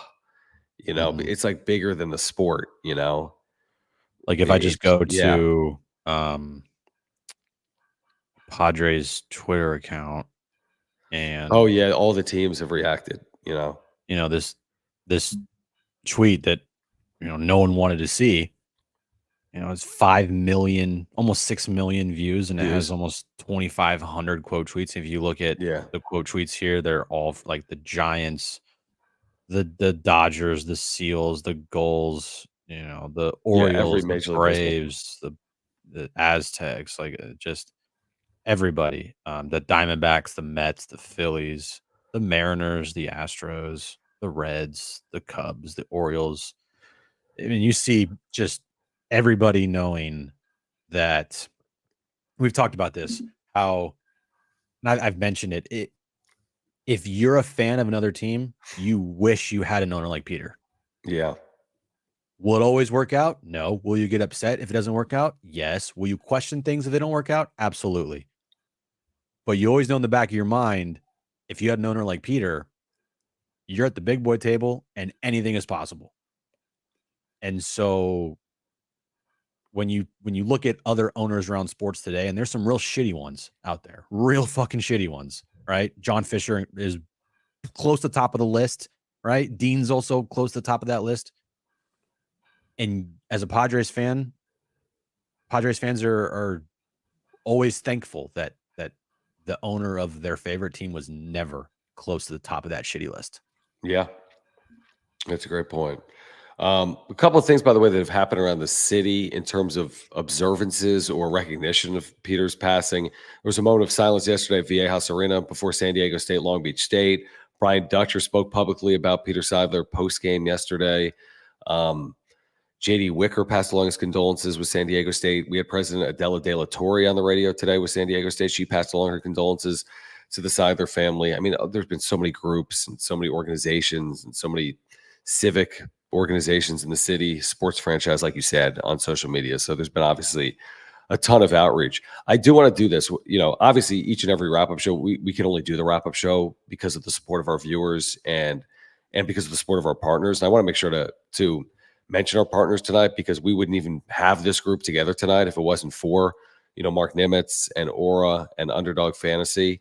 it's like bigger than the sport, Like if I just go to Padres Twitter account and oh yeah, all the teams have reacted, this tweet that no one wanted to see. It's 5 million, almost 6 million views, and it has almost 2,500 quote tweets. If you look at the quote tweets here, they're all like the Giants, the Dodgers, the Seals, the Gulls, the Orioles, the Braves, the Aztecs, like just everybody. The Diamondbacks, the Mets, the Phillies, the Mariners, the Astros, the Reds, the Cubs, the Orioles. I mean, you see just everybody knowing that we've talked about this, how and I've mentioned it. If you're a fan of another team, you wish you had an owner like Peter. Yeah. Will it always work out? No. Will you get upset if it doesn't work out? Yes. Will you question things if they don't work out? Absolutely. But you always know in the back of your mind, if you had an owner like Peter, you're at the big boy table and anything is possible. And so when you look at other owners around sports today, and there's some real shitty ones out there, real fucking shitty ones, right? John Fisher is close to the top of the list, right? Dean's also close to the top of that list. And as a Padres fans are always thankful that the owner of their favorite team was never close to the top of that shitty list. Yeah. That's a great point. A couple of things, by the way, that have happened around the city in terms of observances or recognition of Peter's passing. There was a moment of silence yesterday at Viejas Arena before San Diego State, Long Beach State. Brian Dutcher spoke publicly about Peter Seidler post-game yesterday. J.D. Wicker passed along his condolences with San Diego State. We had President Adela De La Torre on the radio today with San Diego State. She passed along her condolences to the Seidler family. I mean, there's been so many groups and so many organizations and so many civic organizations in the city, sports franchise, like you said, on social media. So there's been obviously a ton of outreach. I do want to do this. Obviously, each and every wrap-up show, we can only do the wrap-up show because of the support of our viewers and because of the support of our partners. And I want to make sure to mention our partners tonight, because we wouldn't even have this group together tonight if it wasn't for Mark Nimitz and Aura and Underdog Fantasy.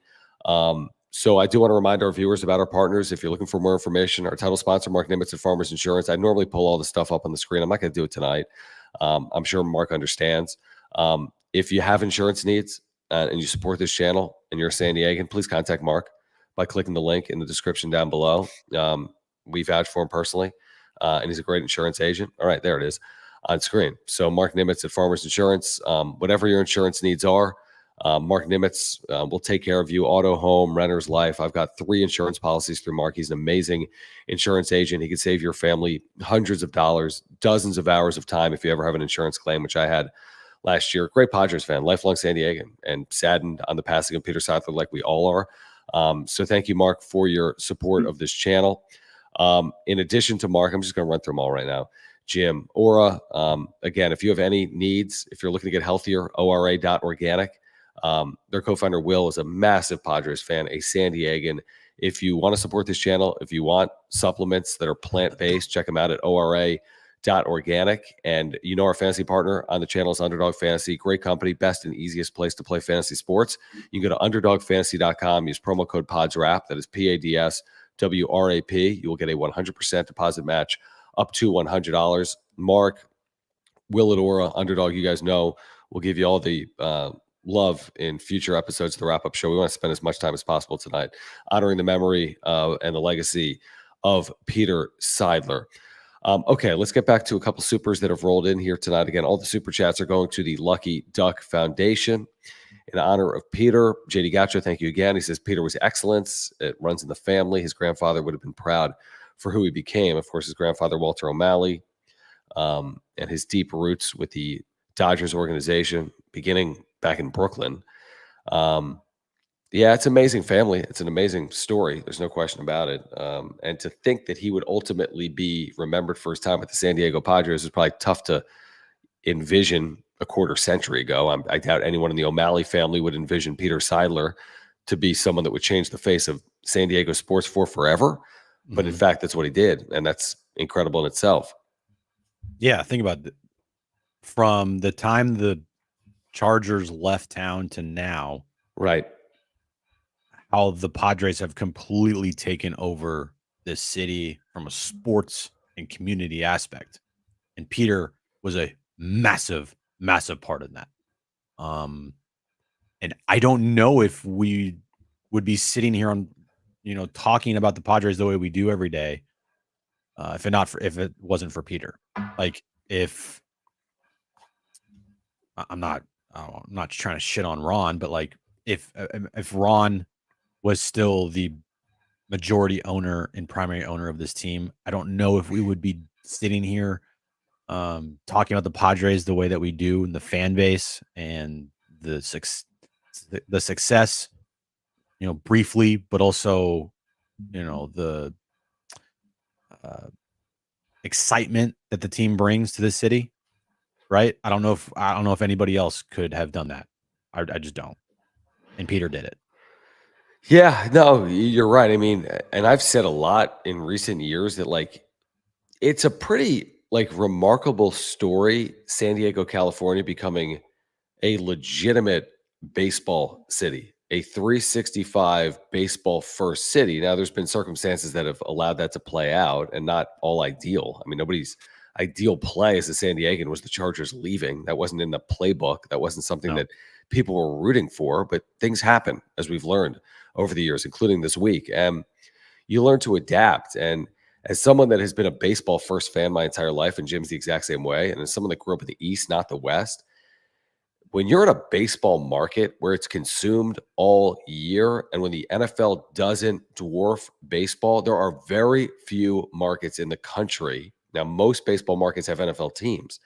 So I do want to remind our viewers about our partners. If you're looking for more information, our title sponsor, Mark Nimitz at Farmers Insurance. I normally pull all the stuff up on the screen. I'm not going to do it tonight. I'm sure Mark understands. If you have insurance needs and you support this channel and you're a San Diegan, please contact Mark by clicking the link in the description down below. We vouch for him personally, and he's a great insurance agent. All right, there it is on screen. So Mark Nimitz at Farmers Insurance. Whatever your insurance needs are, Mark Nimitz will take care of you. Auto, home, renter's life. I've got 3 insurance policies through Mark. He's an amazing insurance agent. He can save your family hundreds of dollars, dozens of hours of time if you ever have an insurance claim, which I had last year. Great Padres fan, lifelong San Diegan, and saddened on the passing of Peter Seidler like we all are. So thank you, Mark, for your support of this channel. In addition to Mark, I'm just going to run through them all right now. Jim, Aura. Again, if you have any needs, if you're looking to get healthier, ora.organic. Their co-founder, Will, is a massive Padres fan, a San Diegan. If you want to support this channel, if you want supplements that are plant-based, check them out at ora.organic. And our fantasy partner on the channel is Underdog Fantasy. Great company, best and easiest place to play fantasy sports. You can go to underdogfantasy.com, use promo code PADSWRAP, that is PADSWRAP. You will get a 100% deposit match up to $100. Mark, Will at Aura, Underdog, you guys know, we'll give you all the love in future episodes of the wrap-up show. We want to spend as much time as possible tonight honoring the memory and the legacy of Peter Seidler. Okay, let's get back to a couple supers that have rolled in here tonight. Again, all the super chats are going to the Lucky Duck Foundation in honor of Peter. JD Gacho, thank you again. He says Peter was excellence. It runs in the family. His grandfather would have been proud for who he became. Of course, his grandfather, Walter O'Malley, and his deep roots with the Dodgers organization beginning back in Brooklyn. Yeah, it's an amazing family. It's an amazing story. There's no question about it. And to think that he would ultimately be remembered for his time with the San Diego Padres is probably tough to envision a quarter century ago. I doubt anyone in the O'Malley family would envision Peter Seidler to be someone that would change the face of San Diego sports for forever. But in fact, that's what he did. And that's incredible in itself. Yeah, think about it. From the time the Chargers left town to now, right? How the Padres have completely taken over this city from a sports and community aspect. And Peter was a massive, massive part of that. And I don't know if we would be sitting here on, talking about the Padres the way we do every day, if it wasn't for Peter. Like, I'm not trying to shit on Ron, but like, if Ron was still the majority owner and primary owner of this team, I don't know if we would be sitting here talking about the Padres the way that we do, and the fan base and the success, briefly, but also, the uh, excitement that the team brings to the city, right? I don't know if anybody else could have done that. I just don't. And Peter did it. Yeah, no, you're right. I mean, and I've said a lot in recent years that like it's a pretty like remarkable story, San Diego, California becoming a legitimate baseball city, a 365 baseball first city. Now, there's been circumstances that have allowed that to play out and not all ideal. I mean, nobody's ideal play as a San Diegan was the Chargers leaving. That wasn't in the playbook. That wasn't something No. that people were rooting for, but things happen as we've learned over the years, including this week. And you learn to adapt. And as someone that has been a baseball first fan my entire life, and Jim's the exact same way, and as someone that grew up in the East, not the West, when you're in a baseball market where it's consumed all year, and when the NFL doesn't dwarf baseball, there are very few markets in the country. Now, most baseball markets have NFL teams.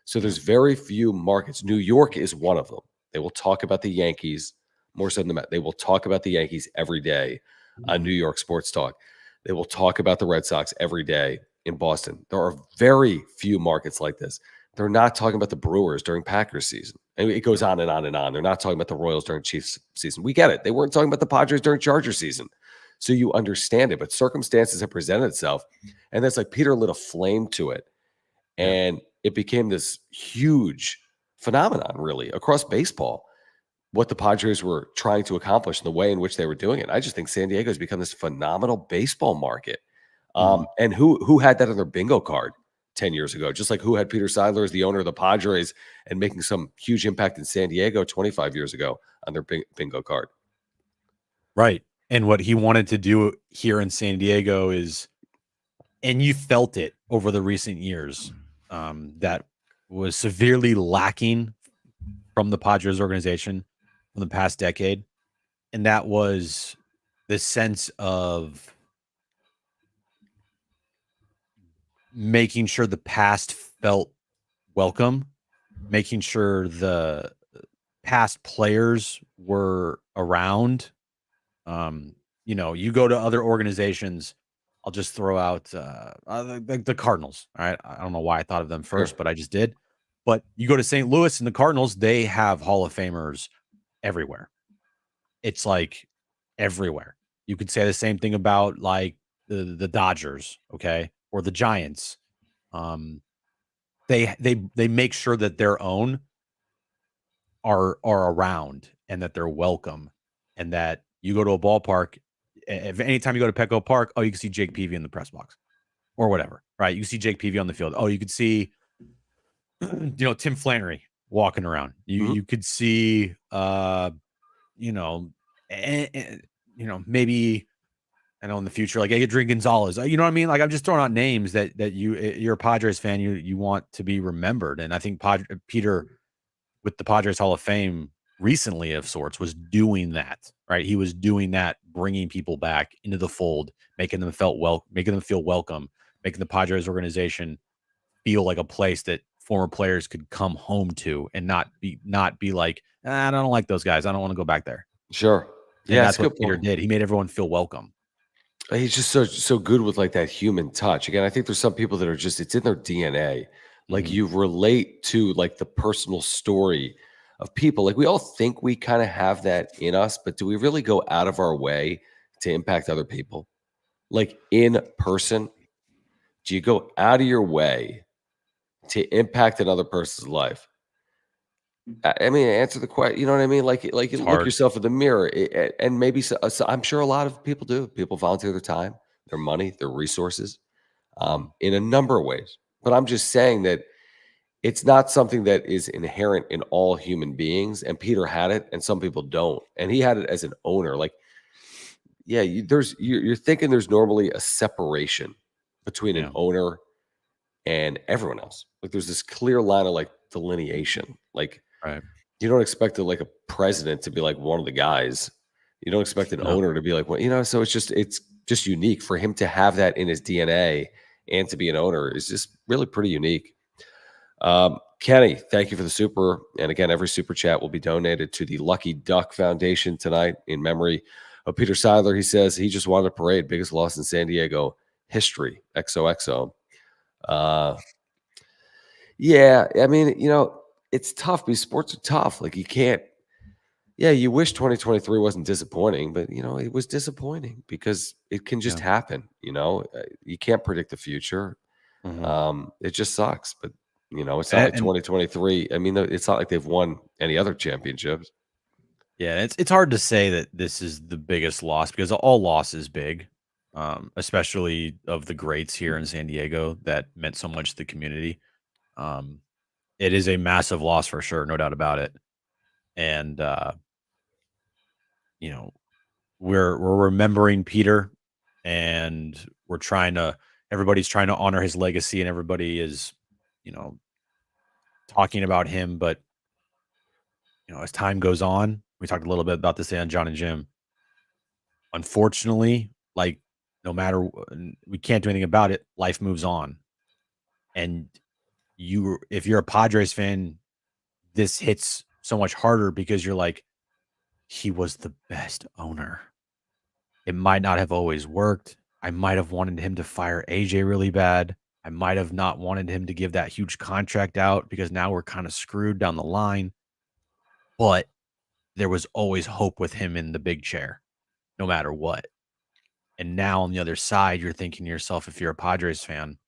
So Yeah. there's very few markets. New York is one of them. They will talk about the Yankees more so than the Mets. They will talk about the Yankees every day on New Mhm. York Sports Talk. They will talk about the Red Sox every day in Boston. There are very few markets like this. They're not talking about the Brewers during Packers season. And it goes No. on and on and on. They're not talking about the Royals during Chiefs season. We get it. They weren't talking about the Padres during Charger season. So you understand it, but circumstances have presented itself. And that's like Peter lit a flame to it. Yeah. And it became this huge phenomenon, really, across baseball, what the Padres were trying to accomplish and the way in which they were doing it. I just think San Diego has become this phenomenal baseball market. Mhm. And who had that on their bingo card 10 years ago? Just like who had Peter Seidler as the owner of the Padres and making some huge impact in San Diego 25 years ago on their bingo card. Right. And what he wanted to do here in San Diego is, and you felt it over the recent years, that was severely lacking from the Padres organization from the past decade. And that was the sense of making sure the past felt welcome, making sure the past players were around. You go to other organizations. I'll just throw out the Cardinals. All right, I don't know why I thought of them Sure. first, but I just did. But you go to St. Louis and the Cardinals, they have Hall of Famers everywhere. It's like everywhere. You could say the same thing about like the Dodgers, okay, or the Giants. Um, they make sure that their own are around and that they're welcome, and that you go to a ballpark. If anytime you go to Petco Park, oh, you can see Jake Peavy in the press box or whatever, right? You can see Jake Peavy on the field. Oh, you could see, Tim Flannery walking around. You Mhm. you could see, you know, maybe I know in the future, like Adrian Gonzalez. You know what I mean? Like I'm just throwing out names that you're a Padres fan, you want to be remembered, and I think Peter with the Padres Hall of Fame recently of sorts was doing that, right? He was doing that, bringing people back into the fold, making them feel welcome, making the Padres organization feel like a place that former players could come home to and not be like, I don't like those guys. I don't want to go back there. Sure. And Yeah, it's that's a what good Peter point. did. He made everyone feel welcome. He's just so good with like that human touch. Again, I think there's some people that are just it's in their DNA. Like Mhm. you relate to like the personal story of people. Like we all think we kind of have that in us, but do we really go out of our way to impact other people? Like in person, do you go out of your way to impact another person's life? I mean, answer the question. You know what I mean? Like you It's look hard. yourself in the mirror, and maybe I'm sure a lot of people do. People volunteer their time, their money, their resources Mhm. in a number of ways. But I'm just saying that it's not something that is inherent in all human beings. And Peter had it, and some people don't. And he had it as an owner. Like, yeah, you're thinking there's normally a separation between an Yeah. owner and everyone else. Like, there's this clear line of like delineation. Like, Right. You don't expect like a president to be like one of the guys. You don't expect an No. owner to be like, well, so it's just unique for him to have that in his DNA and to be an owner is just really pretty unique. Kenny, thank you for the super. And again, every super chat will be donated to the Lucky Duck Foundation tonight in memory of Peter Seidler. He says he just wanted a parade, biggest loss in San Diego history. XOXO. Yeah, I mean, it's tough because sports are tough. Like you can't. Yeah, you wish 2023 wasn't disappointing, but it was disappointing because it can just Yeah. happen. You can't predict the future. It just sucks, but it's not like And 2023. I mean, it's not like they've won any other championships. yeah, it's hard to say that this is the biggest loss because all loss is big, especially of the greats here in San Diego that meant so much to the community. Um, it is a massive loss for sure, no doubt about it. And you know, we're remembering Peter, and everybody's trying to honor his legacy, and everybody is, you know, talking about him. But as time goes on, we talked a little bit about this today on John and Jim. Unfortunately, like no matter we can't do anything about it. Life moves on, and if you're a Padres fan, this hits so much harder because you're like, he was the best owner. It might not have always worked. I might have wanted him to fire AJ really bad. I might have not wanted him to give that huge contract out because now we're kind of screwed down the line. But there was always hope with him in the big chair, no matter what. And now on the other side, you're thinking to yourself, if you're a Padres fan,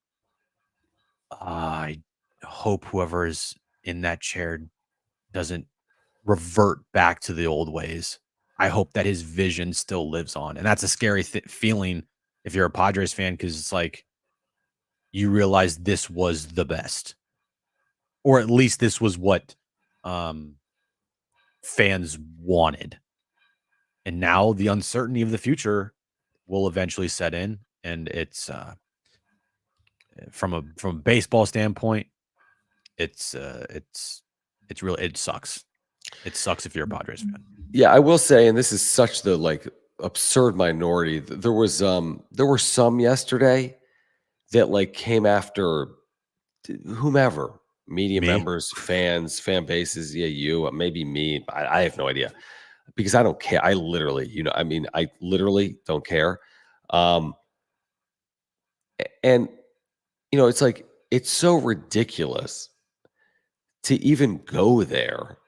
I hope whoever is in that chair doesn't revert back to the old ways. I hope that his vision still lives on. And that's a scary feeling if you're a Padres fan because it's like you realize this was the best, or at least this was what um, fans wanted. And now the uncertainty of the future will eventually set in. And it's from a baseball standpoint, it's really it sucks. It sucks if you're a Padres fan. Yeah, I will say, and this is such the like absurd minority. There were some yesterday that like came after whomever, media Me? members, fans, fan bases. Yeah, you, maybe me. I have no idea because I don't care. I literally, I mean, I literally don't care. Um, and it's like it's so ridiculous to even go there.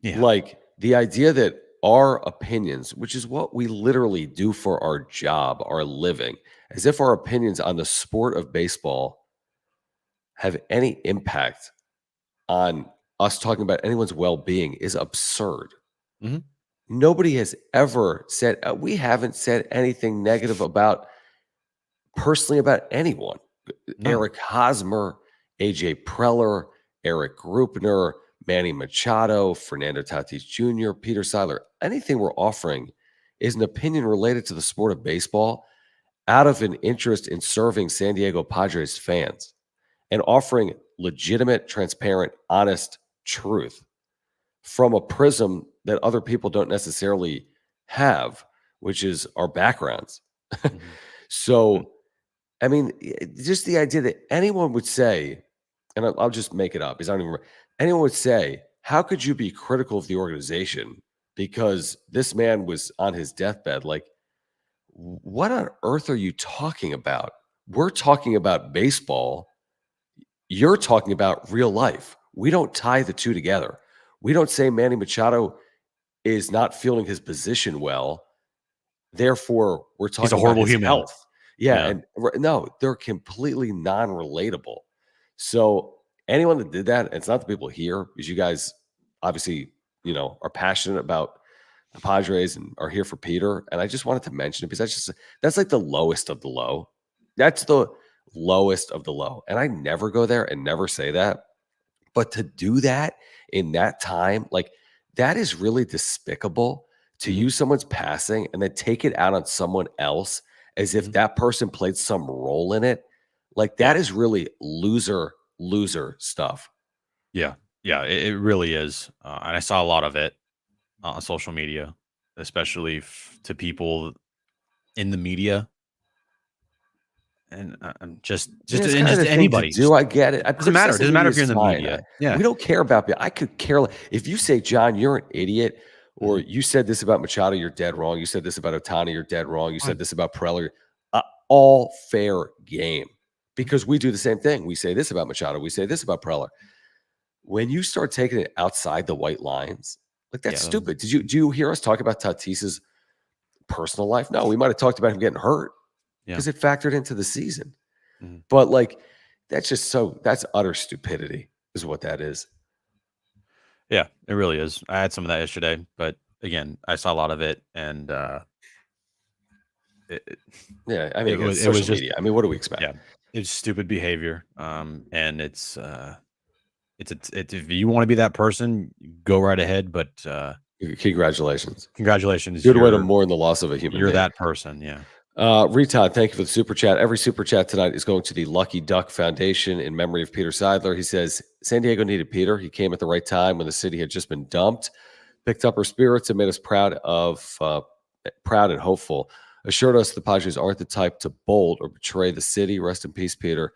Yeah. Like the idea that our opinions, which is what we literally do for our job, our living, as if our opinions on the sport of baseball have any impact on us talking about anyone's well-being is absurd. Mhm. Nobody has ever said we haven't said anything negative personally about anyone. No. Eric Hosmer, AJ Preller, Eric Grupner, Manny Machado, Fernando Tatis Jr., Peter Seidler. Anything we're offering is an opinion related to the sport of baseball out of an interest in serving San Diego Padres fans and offering legitimate, transparent, honest truth from a prism that other people don't necessarily have, which is our backgrounds. Mhm. So, I mean, just the idea that anyone would say, and I'll just make it up because I don't even remember, anyone would say, how could you be critical of the organization because this man was on his deathbed? Like, what on earth are you talking about? We're talking about baseball. You're talking about real life. We don't tie the two together. We don't say Manny Machado is not feeling his position well. Therefore, we're He's a talking about horrible his human. health. Yeah, Yeah. and no, they're completely non-relatable. So anyone that did that, it's not the people here, because you guys obviously, are passionate about the Padres and are here for Peter. And I just wanted to mention it because that's like the lowest of the low. That's the lowest of the low. And I never go there and never say that. But to do that in that time, like that is really despicable to Mhm. use someone's passing and then take it out on someone else as if Mhm. that person played some role in it. Like that Yeah. is really loser stuff. Yeah. Yeah, it really is, and I saw a lot of it on social media, especially to people in the media, and I mean, it's and kind of just the thing to anybody. do. Just I get it. doesn't matter. It Criticizing doesn't media matter if you're is in the fine. media. Yeah. We don't care about I could care if you say, John, you're an idiot, or Mhm. you said this about Machado, you're dead wrong. You said this about Otani, you're dead wrong. You said Fine. this about Preller. All fair game Mhm. because we do the same thing. We say this about Machado. We say this about Preller. When you start taking it outside the white lines, like that's Yeah. stupid. Do you hear us talk about Tatis's personal life? No, we might have talked about him getting hurt Yeah. because it factored into the season. Mhm. But like that's utter stupidity is what that is. Yeah, it really is. I had some of that yesterday, but again, I saw a lot of it, and it it Yeah, I mean, it again, was it's it was social just media. I mean, what do we expect? yeah, it's stupid behavior. And it's if you want to be that person, go right ahead. But Congratulations. congratulations, Good way to mourn the loss of a human you're being. that person. Yeah. Retod, thank you for the super chat. Every super chat tonight is going to the Lucky Duck Foundation in memory of Peter Seidler. He says San Diego needed Peter. He came at the right time when the city had just been dumped, picked up our spirits, and made us proud and hopeful. Assured us the Padres aren't the type to bolt or betray the city. Rest in peace, Peter.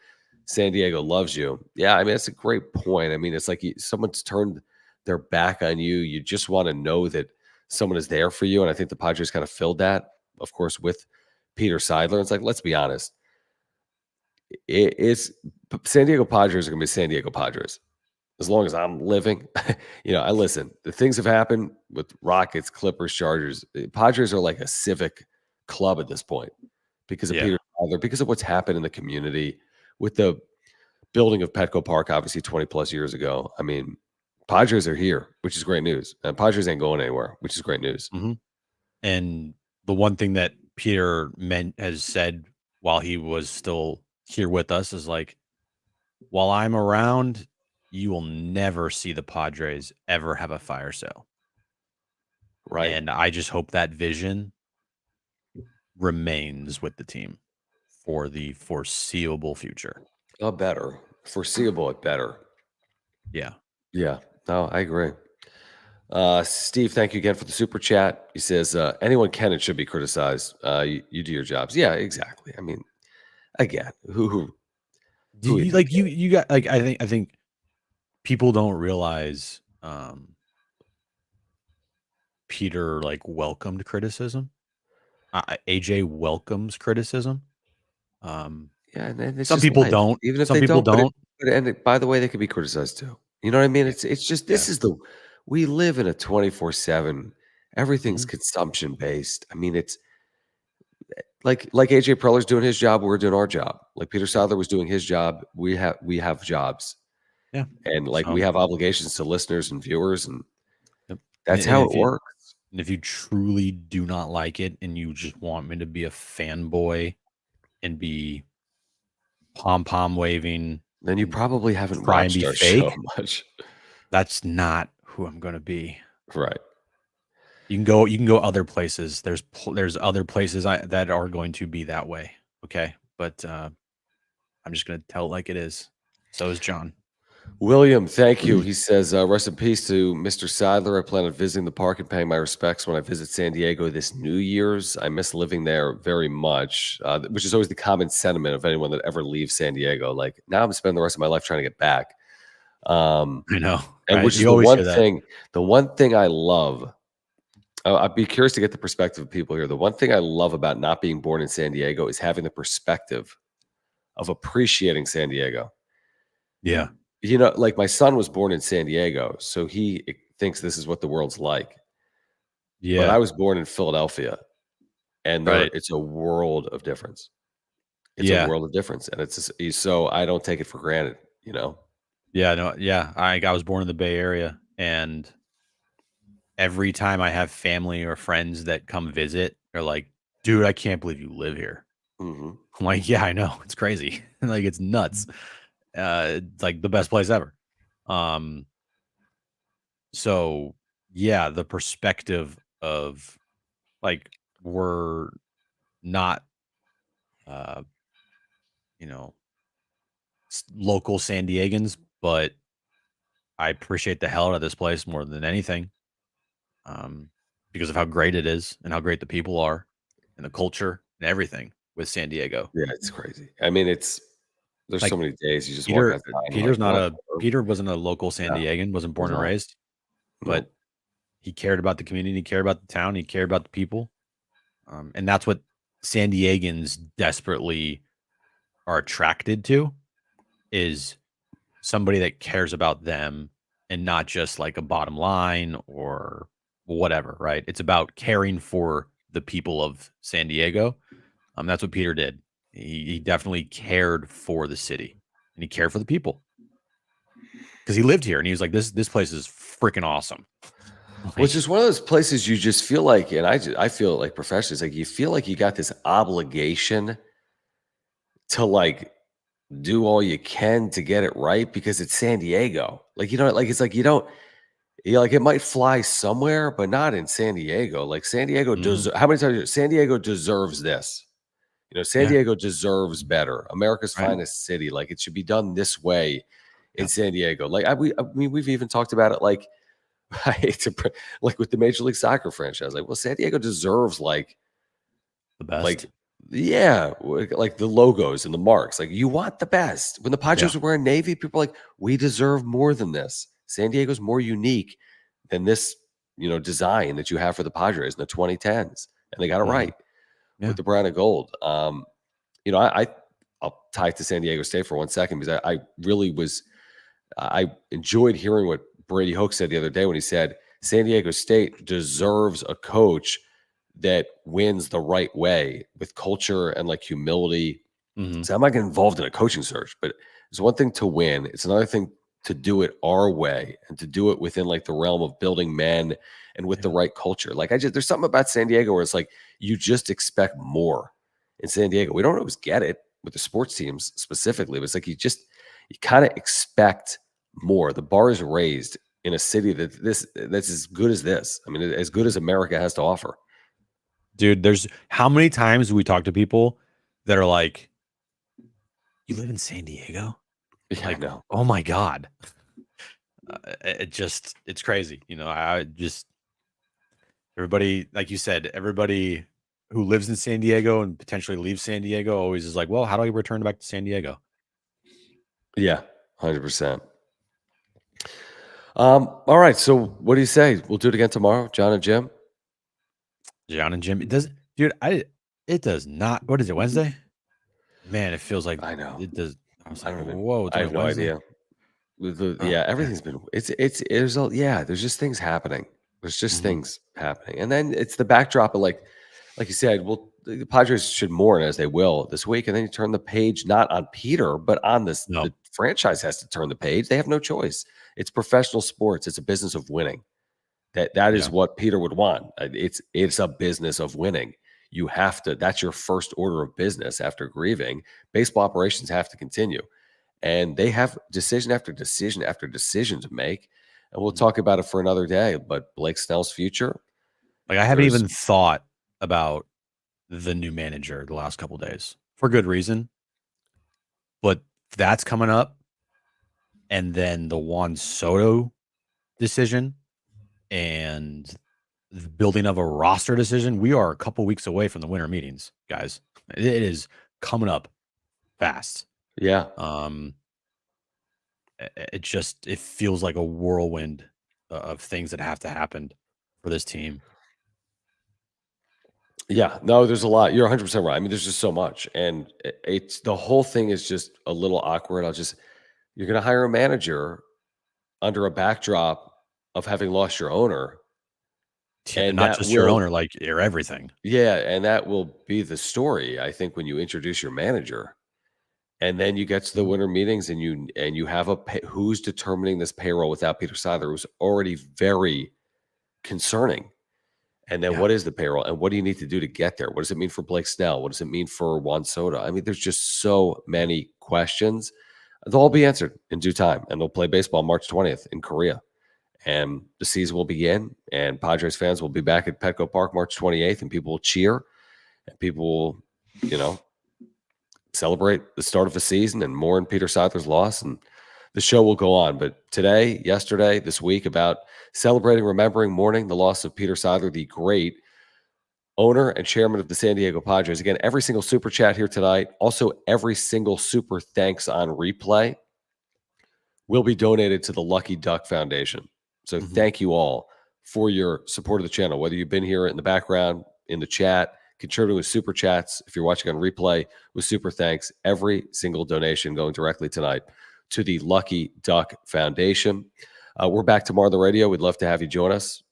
San Diego loves you. Yeah, I mean that's a great point. I mean, it's like someone's turned their back on you. You just want to know that someone is there for you, and I think the Padres kind of filled that, of course, with Peter Seidler. It's like, let's be honest. It's San Diego Padres are going to be San Diego Padres as long as I'm living. I listen. The things have happened with Rockets, Clippers, Chargers. Padres are like a civic club at this point because of Yeah. Peter Seidler, because of what's happened in the community with the building of Petco Park, obviously 20 plus years ago. I mean, Padres are here, which is great news. And Padres ain't going anywhere, which is great news. Hmm. And the one thing that Peter has said while he was still here with us is like, while I'm around, you will never see the Padres ever have a fire sale. Right. And I just hope that vision remains with the team for the foreseeable future. Better. Foreseeable at better. Yeah. Yeah. No, I agree. Steve, thank you again for the super chat. He says, anyone can and should be criticized. You do your jobs. Yeah, exactly. I mean, again, Do who you even like you got like I think people don't realize Peter like welcomed criticism. AJ welcomes criticism. Um Yeah, and then it's some just people life. don't. Even if Some they people don't, don't. by the way, they could be criticized too. You know what I mean? Yeah. It's just Yeah. we live in a 24/7. Everything's Mhm. consumption based. I mean, it's like AJ Preller's doing his job, we're doing our job. Like Peter Yep. Sadler was doing his job, we have jobs. Yeah. And like we So, have obligations to listeners and viewers, and yep. that's how it works. And if you truly do not like it and you just want me to be a fanboy and be pom pom waving Then you and probably haven't try and watched be our show fake, much. that's not who I'm going to be. Right. You can go other places. There's other places that are going to be that way. Okay. But I'm just going to tell it like it is. So is John. William, thank you. He says, rest in peace to Mr. Sadler. I plan on visiting the park and paying my respects when I visit San Diego this New Year's. I miss living there very much, which is always the common sentiment of anyone that ever leaves San Diego. Like, now I'm spending the rest of my life trying to get back. I know, And right? which is You always hear that. the one thing I love. I'd be curious to get the perspective of people here. The one thing I love about not being born in San Diego is having the perspective of appreciating San Diego. Yeah. Like my son was born in San Diego, so he thinks this is what the world's like. But I Yeah. was born in Philadelphia, and Right. it's a world of difference. It's a Yeah. world of difference, and so I don't take it for granted. You know, Yeah. No. Yeah. I was born in the Bay Area, and every time I have family or friends that come visit, they're like, "Dude, I can't believe you live here." hmm I'm like, "Yeah, I know. It's crazy. Like, it's nuts. It's like the best place ever." Um, so yeah, the perspective of like we're not, uh, you know, local San Diegans, but I appreciate the hell out of this place more than anything, because of how great it is and how great the people are and the culture and everything with San Diego. Yeah, it's crazy. I mean, there's so Like many days you just walk outside and I'm like, what? Peter wasn't a local San No, Diegan, wasn't was born and not. raised, No. but he cared about the community, he cared about the town, he cared about the people. And that's what San Diegans desperately are attracted to, is somebody that cares about them and not just like a bottom line or whatever, right? It's about caring for the people of San Diego. That's what Peter did. He definitely cared for the city and he cared for the people because he lived here and he was like, this place is freaking awesome. Which Like, is one of those places you just feel like, and I feel it like professionally, it's like you feel like you got this obligation to like do all you can to get it right because it's San Diego. Like, like it's like you don't, like it might fly somewhere, but not in San Diego. Like San Diego mhm, does. How many times San Diego deserves this? San yeah, Diego deserves better. America's right, finest city. Like it should be done this way in yep, San Diego. Like I mean, we've even talked about it. Like I hate to, like with the Major League Soccer franchise. Like, well, San Diego deserves the like, best. yeah, like the logos and the marks. Like you want the best. When the Yeah, Padres were wearing navy, people are like, we deserve more than this. San Diego's more unique than this, design that you have for the Padres in the 2010s. And they got it mhm, right yeah, with the brown and gold. I'll tie it to San Diego State for 1 second because I really was I enjoyed hearing what Brady Hoke said the other day when he said San Diego State deserves a coach that wins the right way with culture and like humility. mhm, So I'm not getting involved in a coaching search, but it's one thing to win. It's another thing to do it our way and to do it within like the realm of building men and with the yeah, right culture. Like there's something about San Diego where it's like you just expect more in San Diego. We don't always get it with the sports teams specifically, but it's like you kind of expect more. The bar is raised in a city that's as good as this. I mean, as good as America has to offer. dude. There's how many times do we talk to people that are like, "You live in San Diego?" Yeah, I Like, know. oh my god, it's crazy. I just everybody, like you said, everybody who lives in San Diego and potentially leaves San Diego always is like, well, how do I return back to San Diego? Yeah, 100%. All right. So what do you say? We'll do it again tomorrow, John and Jim. John and Jim, it does, dude. It does not. What is it? Wednesday? Man, it feels like I know. it does. I was I like, don't even. whoa, it's I only have no Wednesday. idea. Oh Yeah, man. everything's been. There's just things happening. There's just Hmm. things happening, and then it's the backdrop of like you said. Well, the Padres should mourn as they will this week, and then you turn the page not on Peter, but on this. No. The franchise has to turn the page. They have no choice. It's professional sports. It's a business of winning. That is Yeah. what Peter would want. It's a business of winning. You have to. That's your first order of business after grieving. Baseball operations have to continue, and they have decision after decision after decision to make. And we'll Mhm. talk about it for another day. But Blake Snell's future, Like I haven't there's even thought about the new manager the last couple days for good reason, but that's coming up, and then the Juan Soto decision and the building of a roster decision. We are a couple weeks away from the winter meetings, guys. It is coming up fast. yeah, Um, it feels like a whirlwind of things that have to happen for this team. yeah. No, there's a lot. You're 100% right. I mean, there's just so much, and it's the whole thing is just a little awkward. You're going to hire a manager under a backdrop of having lost your owner, Yeah, and not that just your will owner, like you're everything. Yeah, and that will be the story, I think, when you introduce your manager, and then you get to the Mhm. winter meetings, and you have who's determining this payroll without Peter Seidler, who's already very concerning. And then Yeah, what is the payroll, and what do you need to do to get there? What does it mean for Blake Snell? What does it mean for Juan Soto? I mean, there's just so many questions. They'll all be answered in due time, and they'll play baseball March 20th in Korea, and the season will begin, and Padres fans will be back at Petco Park March 28th, and people will cheer, and people will, you know, celebrate the start of a season and mourn Peter Seidler's loss. And the show will go on. But today, yesterday, this week, about celebrating, remembering, mourning the loss of Peter Seidler, the great owner and chairman of the San Diego Padres. Again, every single super chat here tonight, also every single super thanks on replay will be donated to the Lucky Duck Foundation. So thank you all for your support of the channel, whether you've been here in the background, in the chat, contributing with super chats, if you're watching on replay with super thanks, every single donation going directly tonight to the Lucky Duck Foundation. We're back tomorrow on the radio. We'd love to have you join us.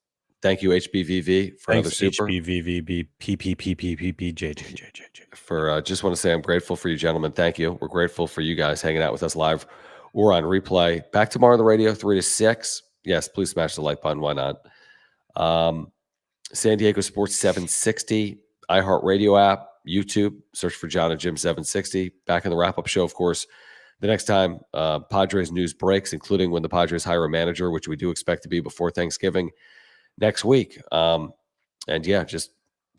Thank you, HBVV, for another super. HBVVB, PPPPPPJJJJ. For just want to say I'm grateful for you, gentlemen. Thank you. We're grateful for you guys hanging out with us live or on replay. Back tomorrow on the radio, 3 to 6. Yes, please smash the like button. Why not? San Diego Sports 760, iHeartRadio app, YouTube. Search for John and Jim 760. Back in the wrap-up show, of course, the next time Padres news breaks, including when the Padres hire a manager, which we do expect to be before Thanksgiving next week. And yeah, just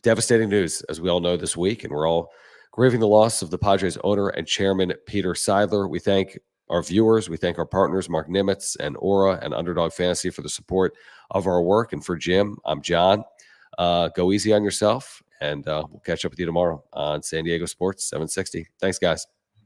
devastating news, as we all know, this week. And we're all grieving the loss of the Padres owner and chairman, Peter Seidler. We thank our viewers. We thank our partners, Mark Nimitz and Aura and Underdog Fantasy, for the support of our work. And for Jim, I'm John. Go easy on yourself, and we'll catch up with you tomorrow on San Diego Sports 760. Thanks, guys.